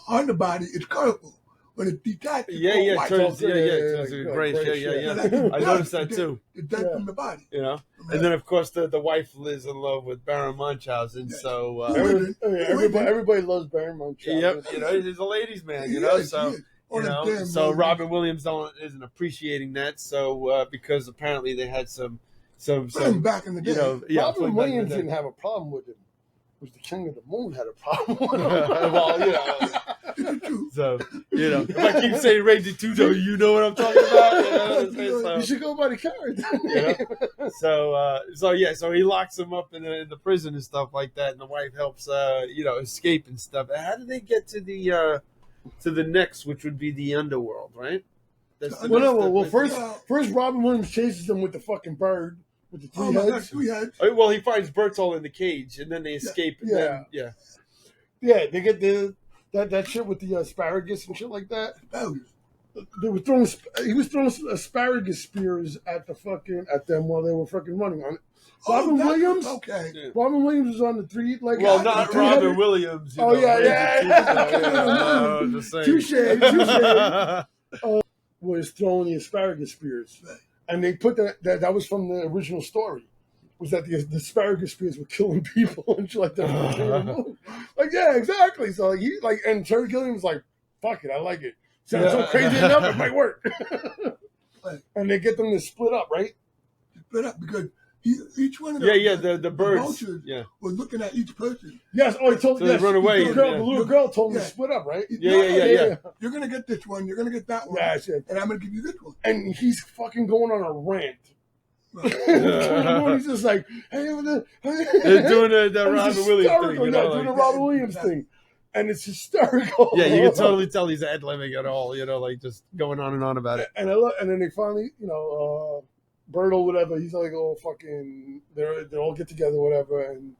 on the body, it's colorful. When it's detached, it's all yeah, white. turns Yeah, turns yeah, grayish, grayish, yeah. That's I dead. noticed that too. It's dead Yeah. from the body. You know, and then of course the wife is in love with Baron Munchausen. Yes. So everybody loves Baron Munchausen. yep, you know, he's a ladies' man. You He know, is, so. he is. On You a know, damn so movie. Robin Williams isn't appreciating that. So because apparently they had some back in the day. you know, yeah, Robin back in Williams the day. didn't have a problem with him. It was the King of the Moon had a problem with him. Well, you know, so you know, if I keep saying Ray DeTudo, you know what I'm talking about. You know, You should go by the character. so he locks him up in the prison and stuff like that, and the wife helps escape and stuff. How do they get to the next, which would be the underworld, right? First Robin Williams chases him with the fucking bird with the three Oh my God, heads. 3 heads. Well, he finds Bertol in the cage, and then they escape. And then, Yeah, they get that shit with the asparagus and shit like that. Asparagus. They were throwing. He was throwing asparagus spears at them while they were fucking running on it. Robin Williams. Okay. Yeah. Robin Williams was on the three. Like, Well, not three Robin headed- Williams. You Oh, know, yeah, Ray yeah. DeTudo, just saying. Touche. Was throwing the asparagus spears, Right. and they put that was from the original story. Was that the asparagus spears were killing people and shit like that? Like, yeah, exactly. So and Terry Gilliam was like, "Fuck it, I like it. Sounds so crazy enough, it might work." Right. And they get them to split up, right? Split up because each one of them. the birds. vultures Yeah. was looking at each person. Yes. Oh, he told. So they yes, run away, The yeah. little girl told him to Yeah. split up, right? Yeah. You're gonna get this one. You're gonna get that one. Yeah, shit. And I'm gonna give you this one. And he's fucking going on a rant. Right. He's just like, hey, They're doing the And it's Robin Williams thing. hysterical, You know, doing the like, Robin Williams thing. And it's hysterical. yeah, you can totally tell he's ad-libbing it all. You know, like just going on and on about it. And and then they finally, Bertle, whatever, he's like, oh, fucking, they all get together, whatever, and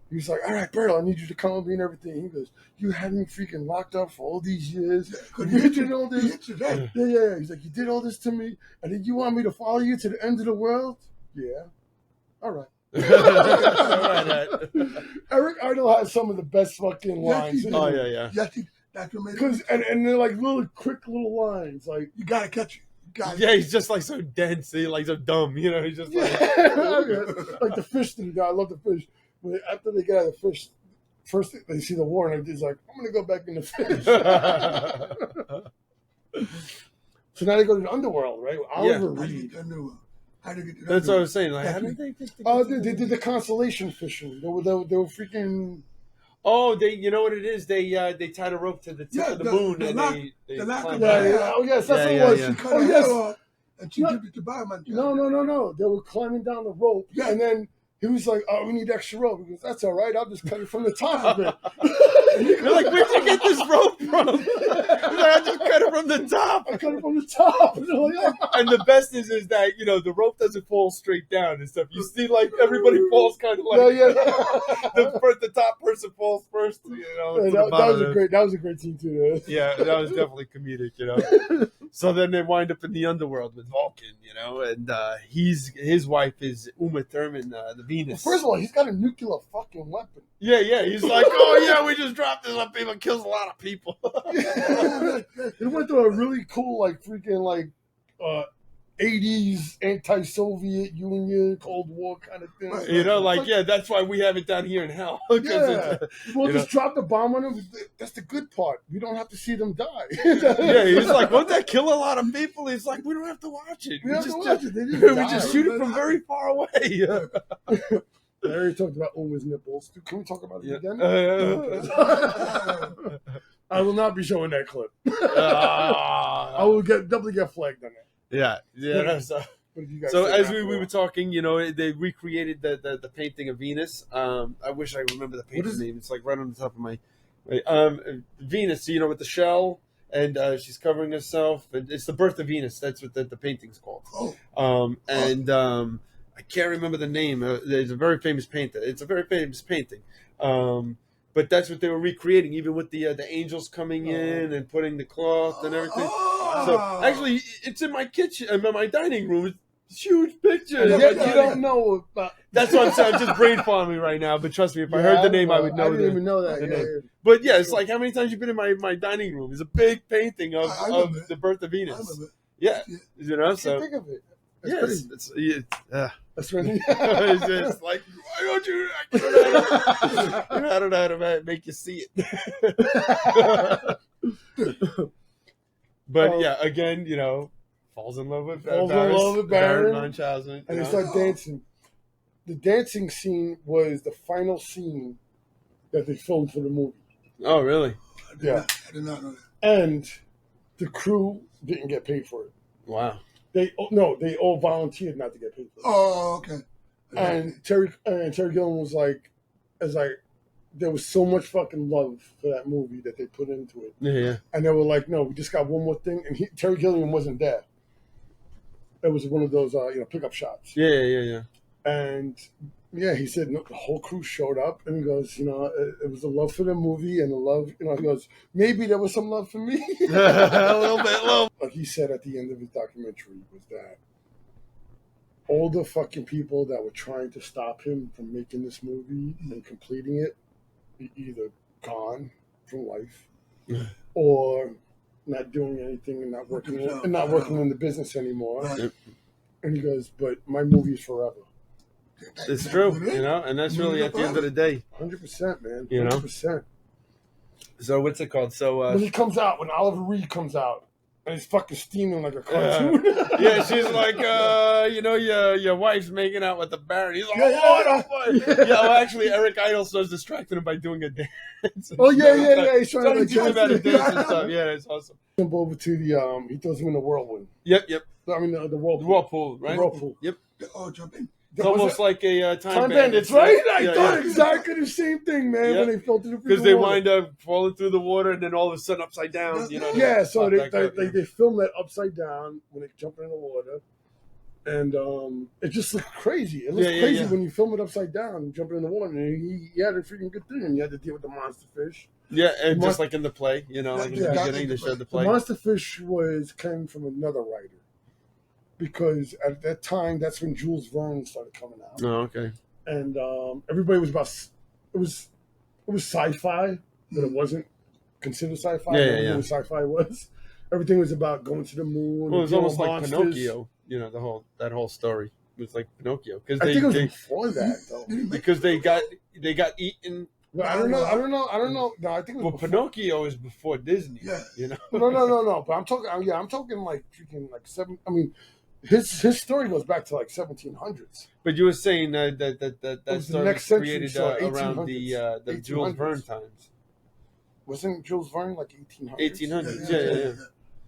He's like, all right, Bertle, I need you to come with me and everything. He goes, you had me freaking locked up for all these years. You did all this. Yeah. He's like, you did all this to me, and then you want me to follow you to the end of the world? Yeah. All right. Eric Idle has some of the best fucking lines. Yeah. Yes, that's what made Because and they're like little quick little lines, like you gotta catch it. Yeah, he's just like so dense, like so dumb, you know. He's just like, like the fish thing. I love the fish. But after they get out of the fish, first they see the war, and he's like, "I'm gonna go back in the fish." So now they go to the underworld, right? Oliver Reed. That's what I was saying. Like, how did they get they did the constellation fishing. They were freaking. Oh, you know what it is? They tied a rope to the tip of the moon and they climbed down. Oh yes, that's what it was. She cut Oh her yes. hair off and she took it to buy my No. They were climbing down the rope, and then he was like, "Oh, we need extra rope." He goes, "That's all right. I'll just cut it from the top of it." You're like, "Where'd you get this rope from?" He's like, "I just cut it from the top." I cut it from the top. And, and the best is that the rope doesn't fall straight down and stuff. You see, like everybody falls kind of like the top person falls first. That was a great scene too. Yeah, that was definitely comedic. So then they wind up in the underworld with Vulcan, and his wife is Uma Thurman, the Venus. Well, first of all, he's got a nuclear fucking weapon. Yeah. He's like, oh yeah, we just dropped this on people. It kills a lot of people. It went through a really cool, like freaking, like 80s anti-Soviet Union, Cold War kind of thing. That's why we have it down here in hell. We'll just drop the bomb on them. That's the good part. We don't have to see them die. He's like, won't that kill a lot of people? He's like, we don't have to watch it. We just shoot it from very far away. I already talked about Uma's nipples. Can we talk about it again? I will not be showing that clip. I will definitely get flagged on that. Yeah. So as we were talking, they recreated the painting of Venus. I wish I remember the painting name. It's like right on the top of my Venus. With the shell, and she's covering herself. And it's the birth of Venus. That's what the painting's called. I can't remember the name. There's a very famous painter. It's a very famous painting. But that's what they were recreating, even with the angels coming in and putting the cloth and everything. So actually, it's in my kitchen, in my dining room. It's huge pictures. You don't know about. That's what I'm saying. I'm just brain farming right now. But trust me, if I heard the name, I would know. I didn't even know that. Name. But yeah, it's like how many times you've been in my dining room? It's a big painting of the birth of Venus. Yeah, So think of it. That's That's really. It's like, why don't you? I don't know how to make you see it. But again, falls in love with Baron Munchausen, and they start dancing. The dancing scene was the final scene that they filmed for the movie. Oh, really? Yeah, I did not know that. And the crew didn't get paid for it. Wow. They all volunteered not to get paid for it. Oh, okay. And Terry Gilliam was like, there was so much fucking love for that movie that they put into it. Yeah. And they were like, no, we just got one more thing. And Terry Gilliam wasn't there. It was one of those, pickup shots. Yeah. And he said no, the whole crew showed up, and he goes, it was the love for the movie and the love, he goes, maybe there was some love for me. A little bit. Like he said at the end of his documentary was that all the fucking people that were trying to stop him from making this movie and completing it, either gone from life or not doing anything and not working in the business anymore. Right. And he goes, but my movie is forever. It's true, and that's really at the end of the day. 100%, man. 100%. So what's it called? So when he comes out, when Oliver Reed comes out, and he's fucking steaming like a cartoon. She's like, your wife's making out with the Baron. He's like, actually, Eric Idle starts distracting him by doing a dance. He's trying to teach him how to dance and stuff. Yeah, it's awesome. Jump over to the, he throws him in the whirlwind. Yep. I mean, the whirlpool. The whirlpool, right? The whirlpool. Yep. Oh, jump in. It's almost like a time bandits, right? I thought exactly the same thing, man. When they fell through the because they wind up falling through the water and then all of a sudden upside down. So they film that upside down when they jump in the water, And it just looked crazy. It looked crazy when you film it upside down, jumping in the water. And he had a freaking good thing, and you had to deal with the monster fish. Yeah, and just like in the play, you know, like in the beginning, they showed the play. The monster fish came from another writer, because at that time, that's when Jules Verne started coming out. Oh, okay. And everybody was about it was sci-fi, but it wasn't considered sci-fi. Yeah. Sci-fi was. Everything was about going to the moon. Well, it was almost like Pinocchio. You know, that whole story was like Pinocchio, because I think it was before that though, because they got eaten. Well, I don't know. No, I think it was before. Pinocchio is before Disney. Yeah. You know. No. But I'm talking. I'm talking like freaking like seven. I mean, his story goes back to like 1700s. But you were saying that story was created around the Jules Verne times. Wasn't Jules Verne like 1800s? 1800s.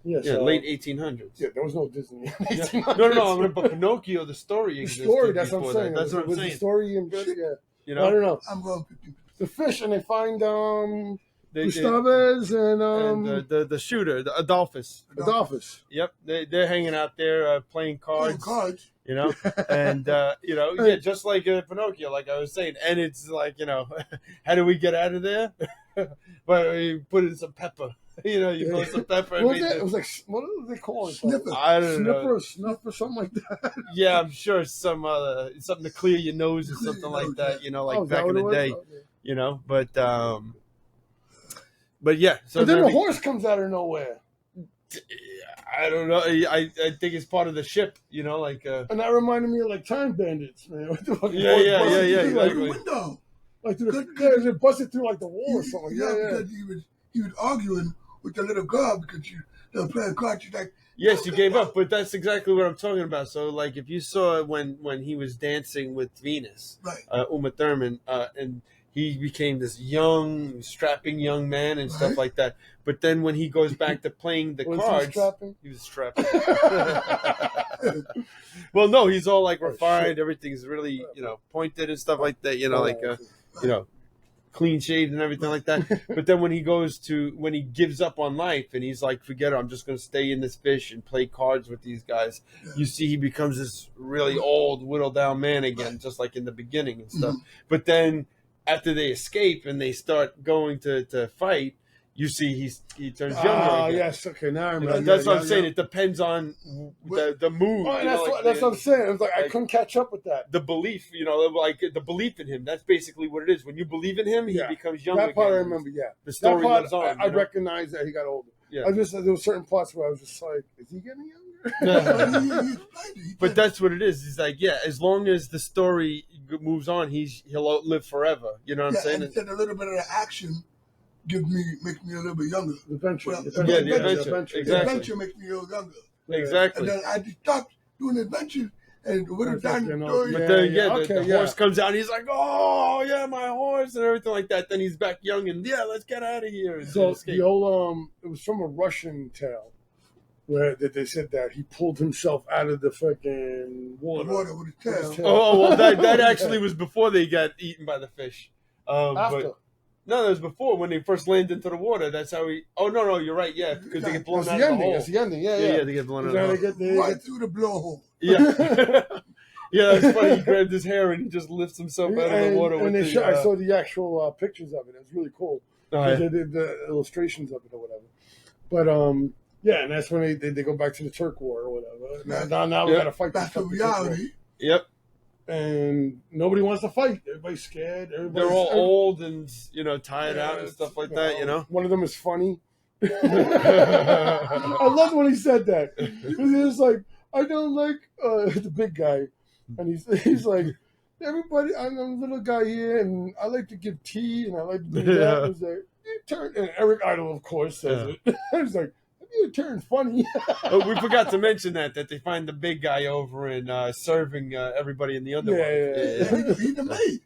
Yeah, so, late 1800s. Yeah, there was no Disney in 1800s. No, but Pinocchio, the story existed. The story, that's what I'm saying. That's what I'm saying. The story and yeah. You know? I don't know. I'm going 50%. The fish, and they find Gustavus and the shooter, the Adolphus. Yep, they're hanging out there playing cards. You know, and just like Pinocchio, like I was saying, and it's like, you know, how do we get out of there? But we put in some pepper. You know, you put some pepper. It was like, what do they call it? Sniffer. I don't know. Snuff or something like that. Yeah, I'm sure some something to clear your nose or something like that. You know, like back in the day. Okay. You know, but yeah. So and then the horse comes out of nowhere. I don't know. I think it's part of the ship. You know, like. And that reminded me of like Time Bandits, man. Yeah. Like the window. Like it busted through like the wall or something. Yeah, because he was arguing with the little girl because they were playing cards. She's like, yes, you gave up, but that's exactly what I'm talking about. So, like, if you saw when he was dancing with Venus, right. Uma Thurman, and he became this young, strapping young man and stuff like that. But then when he goes back to playing the cards, he was strapping. Well, no, he's all like refined. Everything's really, you know, pointed and stuff like that. You know, like you know, clean shaved and everything like that. But then when he gives up on life and he's like, forget it, I'm just going to stay in this fish and play cards with these guys. You see, he becomes this really old, whittled down man again, just like in the beginning and stuff. But then after they escape and they start going to fight, you see he turns younger. Oh, yes. Okay, now I remember. You know, that's what I'm saying. It depends on the mood. Oh, that's what I'm saying. It's like I couldn't catch up with that. The belief, you know, like the belief in him. That's basically what it is. When you believe in him, he becomes younger. That part I remember, The story lives on. I recognize that he got older. Yeah. There were certain parts where I was just like, is he getting younger? But that's what it is. He's like, yeah, as long as the story moves on, he'll live forever. You know what I'm saying? And a little bit of the action makes me a little bit younger. The adventure. The adventure. Exactly. The adventure makes me a little younger. Exactly. And then I just stopped doing adventures and with a dinosaur. But the horse comes out and he's like, oh, yeah, my horse and everything like that. Then he's back young and, yeah, let's get out of here. So the old, it was from a Russian tale where they said that he pulled himself out of the fucking water with his tail. Oh, well, that actually was before they got eaten by the fish. After. No, that was before when they first landed into the water. That's how he. Oh no, you're right. Yeah, because they get blown out of the hole. That's the ending. Yeah. They get blown out of the hole. Right through the blowhole. Yeah, yeah, that's funny. He grabbed his hair and he just lifts himself out of the water. And I saw the actual pictures of it. It was really cool. They did the illustrations of it or whatever. But yeah, and that's when they go back to the Turk War or whatever. Now we got to fight. Back to reality. Yep. And nobody wants to fight. Everybody's scared. They're all old and, you know, tired out and stuff like that, you know? One of them is funny. I loved when he said that. He was like, I don't like the big guy. And he's like, everybody, I'm a little guy here, and I like to give tea, and I like to do that. He's like, you turn, and Eric Idle, of course, says it. He's like, you turn funny. Oh, we forgot to mention that they find the big guy over and serving everybody in the underworld. Yeah. He's the maid.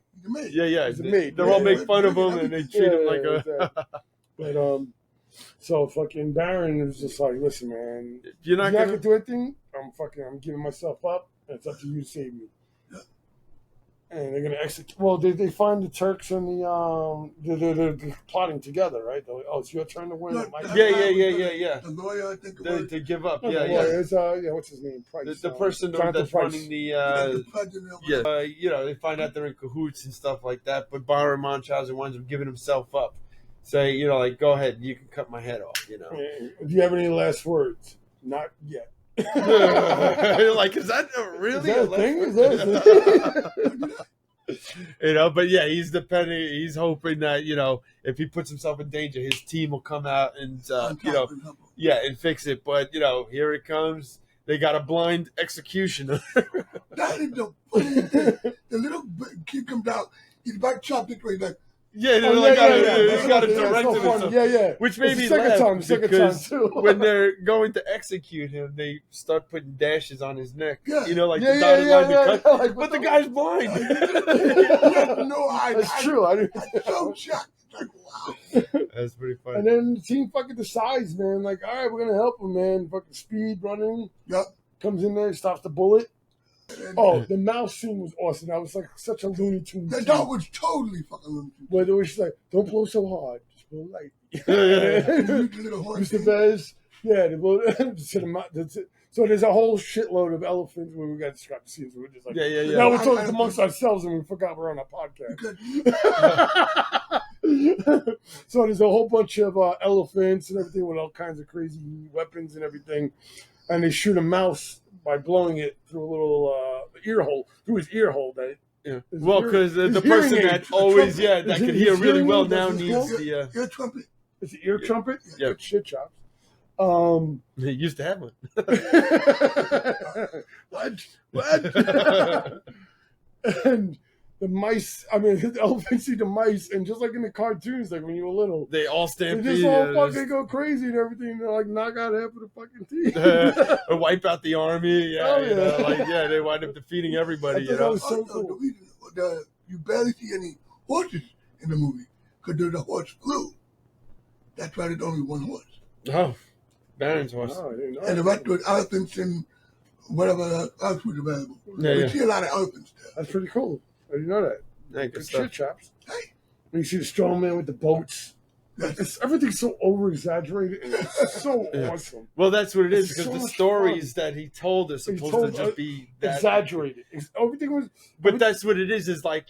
Yeah. He's the maid. They all make fun of him and they treat him like a. Exactly. But so fucking Baron was just like, listen, man, if you're not gonna do anything, I'm giving myself up. And it's up to you to save me. And they're gonna execute. Well, they find the Turks and they're plotting together, right? They're like, oh, it's your turn to win. No, Yeah. The lawyer, I think it was. To give up. Yeah. It's, what's his name? Price. The person Jonathan that's Price. running the The president. they find out they're in cahoots and stuff like that. But Baron Munchausen winds up giving himself up. Say, like, go ahead, you can cut my head off. Do you have any last words? Not yet. Like, is that really a thing? Is that but yeah, he's hoping that, if he puts himself in danger, his team will come out and, and fix it. But, here it comes. They got a blind executioner. That is the funny thing. The little kid comes out, he's back chopped it way like, he's got to direct him. So yeah. Which made me second laugh time because too. when they're going to execute him, they start putting dashes on his neck. Yeah. The dotted line to cut. Like, but the guy's blind. no idea. That's true. I'm so shocked. Like, wow. That's pretty funny. And then the team fucking decides, man, like, all right, we're gonna help him, man. Fucking speed running. Yep. Comes in there, stops the bullet. Oh, the mouse scene was awesome. That was like such a Looney Tunes. That was totally fucking Looney Tunes. Where they were just like, don't blow so hard, just blow light. Mr. Bez, they blow. So there's a whole shitload of elephants when we got to scrap the scenes. We're just like, now we're talking amongst ourselves and we forgot we're on a podcast. So there's a whole bunch of elephants and everything with all kinds of crazy weapons and everything. And they shoot a mouse by blowing it through a little through his ear hole. Well, because the person that always, that could hear really well now needs the ear trumpet. Is it ear trumpet? Yeah. Shit chops. He used to have one. What? And the mice, the elephants see the mice, and just like in the cartoons, like when you were little, they all stampede. They just all fucking go crazy and everything. They're like, knock out half of the fucking team. Or wipe out the army. They wind up defeating everybody. That was so cool. The reason you barely see any horses in the movie because there's a horse flu. That's why there's only one horse. Oh, Baron's horse. Oh, and the rest was elephants and whatever else was available. You see a lot of elephants there. That's pretty cool. I didn't know that. Yeah, good shit, chops. Hey. When you see the strong man with the boats. Everything's so over-exaggerated and it's so awesome. Well, that's what it is, because so the stories that he told are supposed to just be that exaggerated. Everything was... But that's what it is like,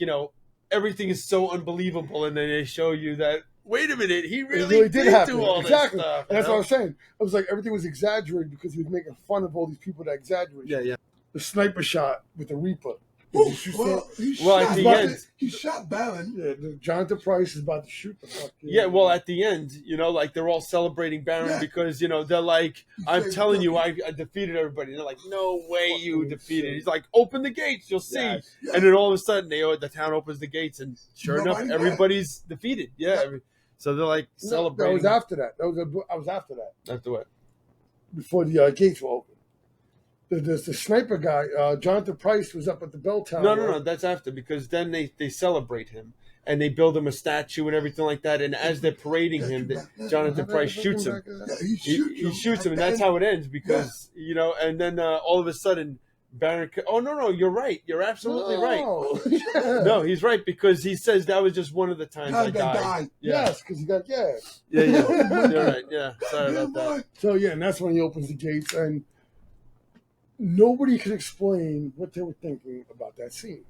everything is so unbelievable, and then they show you that, wait a minute, he really did happen. do all this stuff. And that's what I was saying. I was like, everything was exaggerated because he was making fun of all these people that exaggerated. Yeah. The sniper shot with the Reaper. At the end, he shot Baron. Yeah, Jonathan Price is about to shoot the fuck. At the end, like they're all celebrating Baron because they're like, I'm telling you, I defeated everybody. And they're like, no way you defeated. He's like, open the gates, you'll see. Yes. And then all of a sudden, the town opens the gates, and sure enough, everybody's defeated. Yeah. So they're like celebrating. That was after that. I was after that. After what? Before the gates were open. The sniper guy, Jonathan Price, was up at the bell tower. No. That's after, because then they celebrate him and they build him a statue and everything like that. And as they're parading him, Jonathan Price shoots him. He shoots him, and that's how it ends. Because and then all of a sudden, Baron. Oh no, you're right. You're absolutely right. No, he's right, because he says that was just one of the times I died. Yeah. Yes, because he got gas. Yeah. You're right. Yeah, sorry about that. So and that's when he opens the gates and. Nobody could explain what they were thinking about that scene.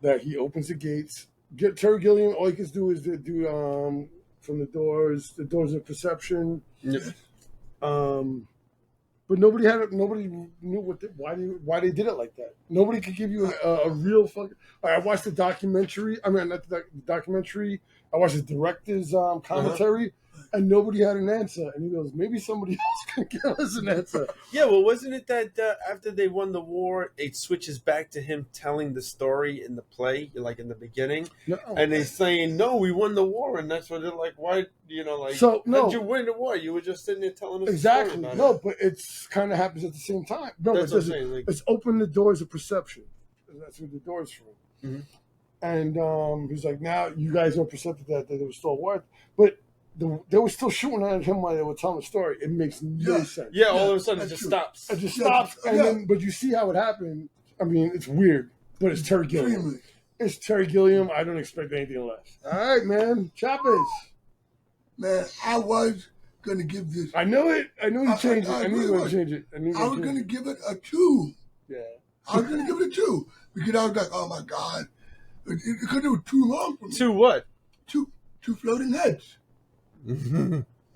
That he opens the gates. Terry Gilliam, all he can do is do from the doors of perception. Yep. But nobody knew why they did it like that. Nobody could give you a real fucking. I watched the documentary. I mean, not the documentary. I watched the director's commentary. And nobody had an answer. And he goes, maybe somebody else can give us an answer. Yeah, well, wasn't it that after they won the war, it switches back to him telling the story in the play, like in the beginning? No. And they're saying, no, we won the war. And that's what they're like, why, so, no. how'd you win the war? You were just sitting there telling us exactly. The story about no, it. but it's kind of happens at the same time. No, that's what I'm saying. It's open the doors of perception. And that's where the doors from. Mm-hmm. And he's like, now you guys are perceptive that it was still worth. But they were still shooting at him while they were telling the story. It makes no sense. Yeah, all of a sudden it just stops. It just stops, and then but you see how it happened. I mean, it's weird. But it's Terry Gilliam. Extremely. It's Terry Gilliam. I don't expect anything less. All right, man. Choppers. Man, I was going to give this. I know it. I knew you changed it. I knew you were going to change it. I was going to give it a 2. Yeah. I was going to give it a 2 because I was like, oh my God. Because it was too long for me. 2 what? Two floating heads.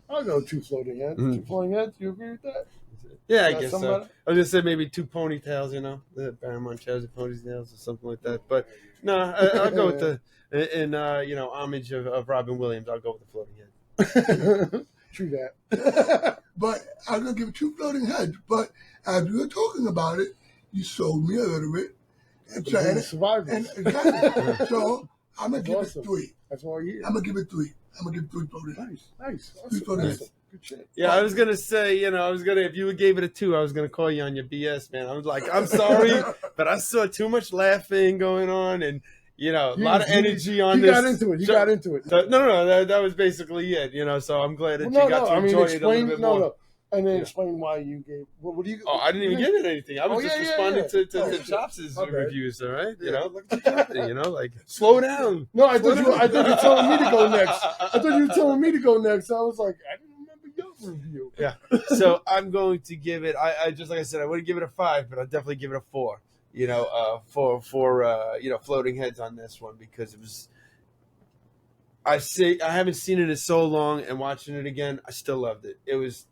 I'll go 2 floating heads. 2 floating heads. You agree with that? Yeah, I Got guess so. somebody? I was gonna say maybe 2 ponytails, you know, the Baron Munchausen ponytails or something like that. But no, I'll go with homage of Robin Williams. I'll go with the floating head. True that. But I'm going to give it 2 floating heads. But as we were talking about it, you sold me a little bit. And Survivors. exactly. So I'm going to give awesome. it 3. That's all you hear. I'm going to give it 3. I'm going to give it 3 floating heads. Nice. Three floating Awesome. heads. Good shit. Yeah, I was gonna say, if you gave it a 2, I was gonna call you on your BS, man. I was like, I'm sorry, but I saw too much laughing going on, and a lot of energy on you this. Got into it. You got into it. No. That was basically it. So I'm glad that you got to enjoy it a little bit more. No. And then explain why you gave. What do you? Oh, I didn't even give it anything. I was just responding to Chops' reviews. All right, look at you. Like slow down. No, I thought you were telling me to go next. I thought you were telling me to go next. I was like, I didn't remember your review. Yeah. So I'm going to give it. I just like I said, I wouldn't give it a 5, but I'll definitely give it a 4. For floating heads on this one because it was. I haven't seen it in so long, and watching it again, I still loved it. It was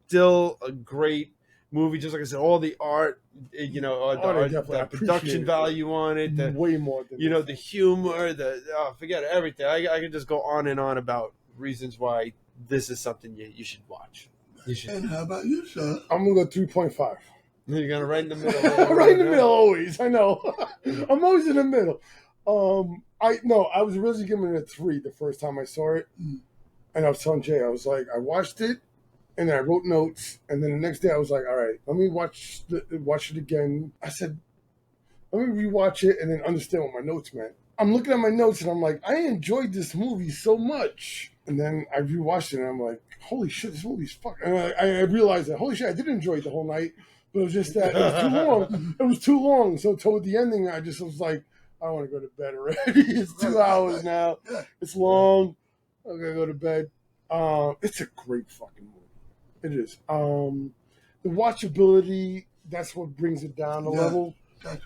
still a great movie. Just like I said, all the art, the production value on it, way more than the humor, forget it, everything. I could just go on and on about reasons why this is something you should watch. And how about you, sir? I'm gonna go 3.5. You're gonna right in the middle. Right in the middle always. I know. I'm always in the middle. I was originally giving it a 3 the first time I saw it, and I was telling Jay, I was like, I watched it, and then I wrote notes, and then the next day I was like, all right, let me watch it again. I said, let me rewatch it and then understand what my notes meant. I'm looking at my notes and I'm like, I enjoyed this movie so much, and then I rewatched it and I'm like, holy shit, this movie's fucking. And I realized that holy shit, I did enjoy it the whole night, but it was just that it was too long. It was too long. So toward the ending, I just was like, I want to go to bed already. It's 2 hours now. It's long. I'm gonna go to bed. It's a great fucking movie. It is. The watchability, that's what brings it down a level.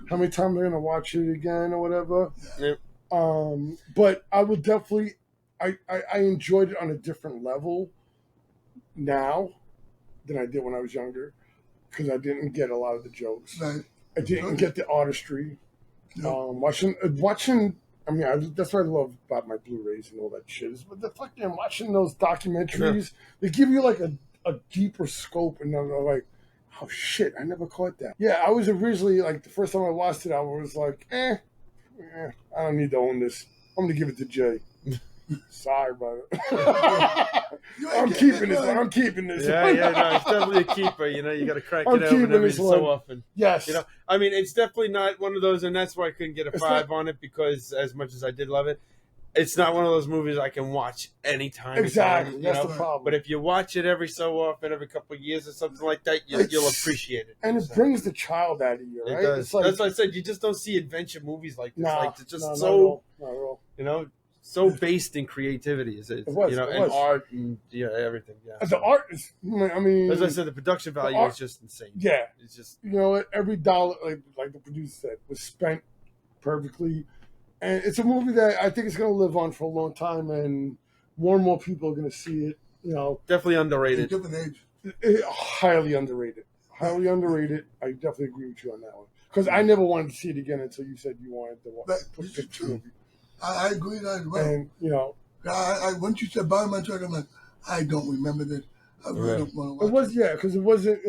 How many times they're gonna watch it again or whatever. Yeah. But I would definitely I enjoyed it on a different level now than I did when I was younger. Because I didn't get a lot of the jokes. Right. I didn't get the artistry. No. Watching. I mean, that's what I love about my Blu-rays and all that shit. Is but the fucking watching those documentaries, they give you like a deeper scope, and I'm like, oh shit, I never caught that. Yeah, I was originally like the first time I watched it, I was like, I don't need to own this. I'm gonna give it to Jay. Sorry about it. I'm keeping this. I'm keeping this. Yeah, no, it's definitely a keeper. You got to crack it open every so often. Yes. I mean, it's definitely not one of those, and that's why I couldn't get a 5 on it, because as much as I did love it, it's not one of those movies I can watch anytime. Exactly. That's the problem. But if you watch it every so often, every couple of years or something like that, you'll appreciate it. And it brings the child out of you, right? It does. It's like, that's why I said you just don't see adventure movies like this. It's just not so, at all. so based in creativity. It's It was. and art and everything. Yeah. The art is, I mean, as I said, the production value is just insane. Yeah. It's just, every dollar, like the producer said, was spent perfectly. And it's a movie that I think is going to live on for a long time, and more people are going to see it. Definitely underrated. Different age. Highly underrated. Highly underrated. I definitely agree with you on that one. Because I never wanted to see it again until you said you wanted to watch the movie. I agree as well. And, once you said Baron Munchausen, I'm like, I don't remember this. I really don't want to watch it. Because it wasn't,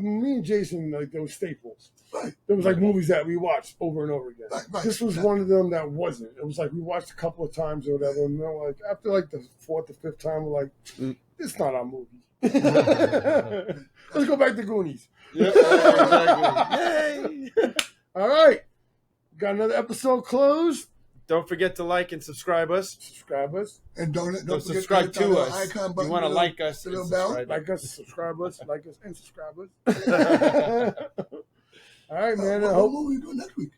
me and Jason, there was staples. Right. There was movies that we watched over and over again. Right. This was one of them that wasn't. It was we watched a couple of times or whatever, and then after the 4th or 5th time, we're like, it's not our movie. Let's go back to Goonies. Yeah, exactly. Yay! All right. Got another episode closed. Don't forget to like and subscribe us. And don't subscribe to us. Icon You want to like us and subscribe. Like us, subscribe us, like us, and subscribe us. All right, man. What movie are we doing next week?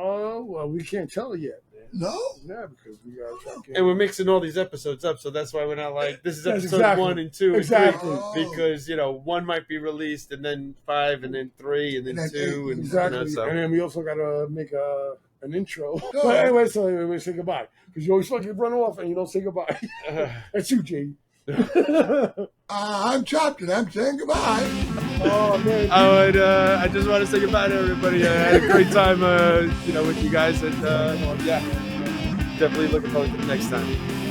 Oh, well, we can't tell yet, man. No? Yeah, because we got fucking... And we're mixing all these episodes up, so that's why we're not like, this is Yes, episode exactly. 1 and 2 Exactly. and 3, because, you know, 1 might be released, and then 5, and then 3, and then And then 2, and Exactly. you know, so. And then we also got to make an intro. But anyway, so we say goodbye. Because you always fucking run off and you don't say goodbye. That's you, Jay. I'm chopped and I'm saying goodbye. Oh, man. I just want to say goodbye to everybody. I had a great time, you know, with you guys, and yeah, definitely looking forward to the next time.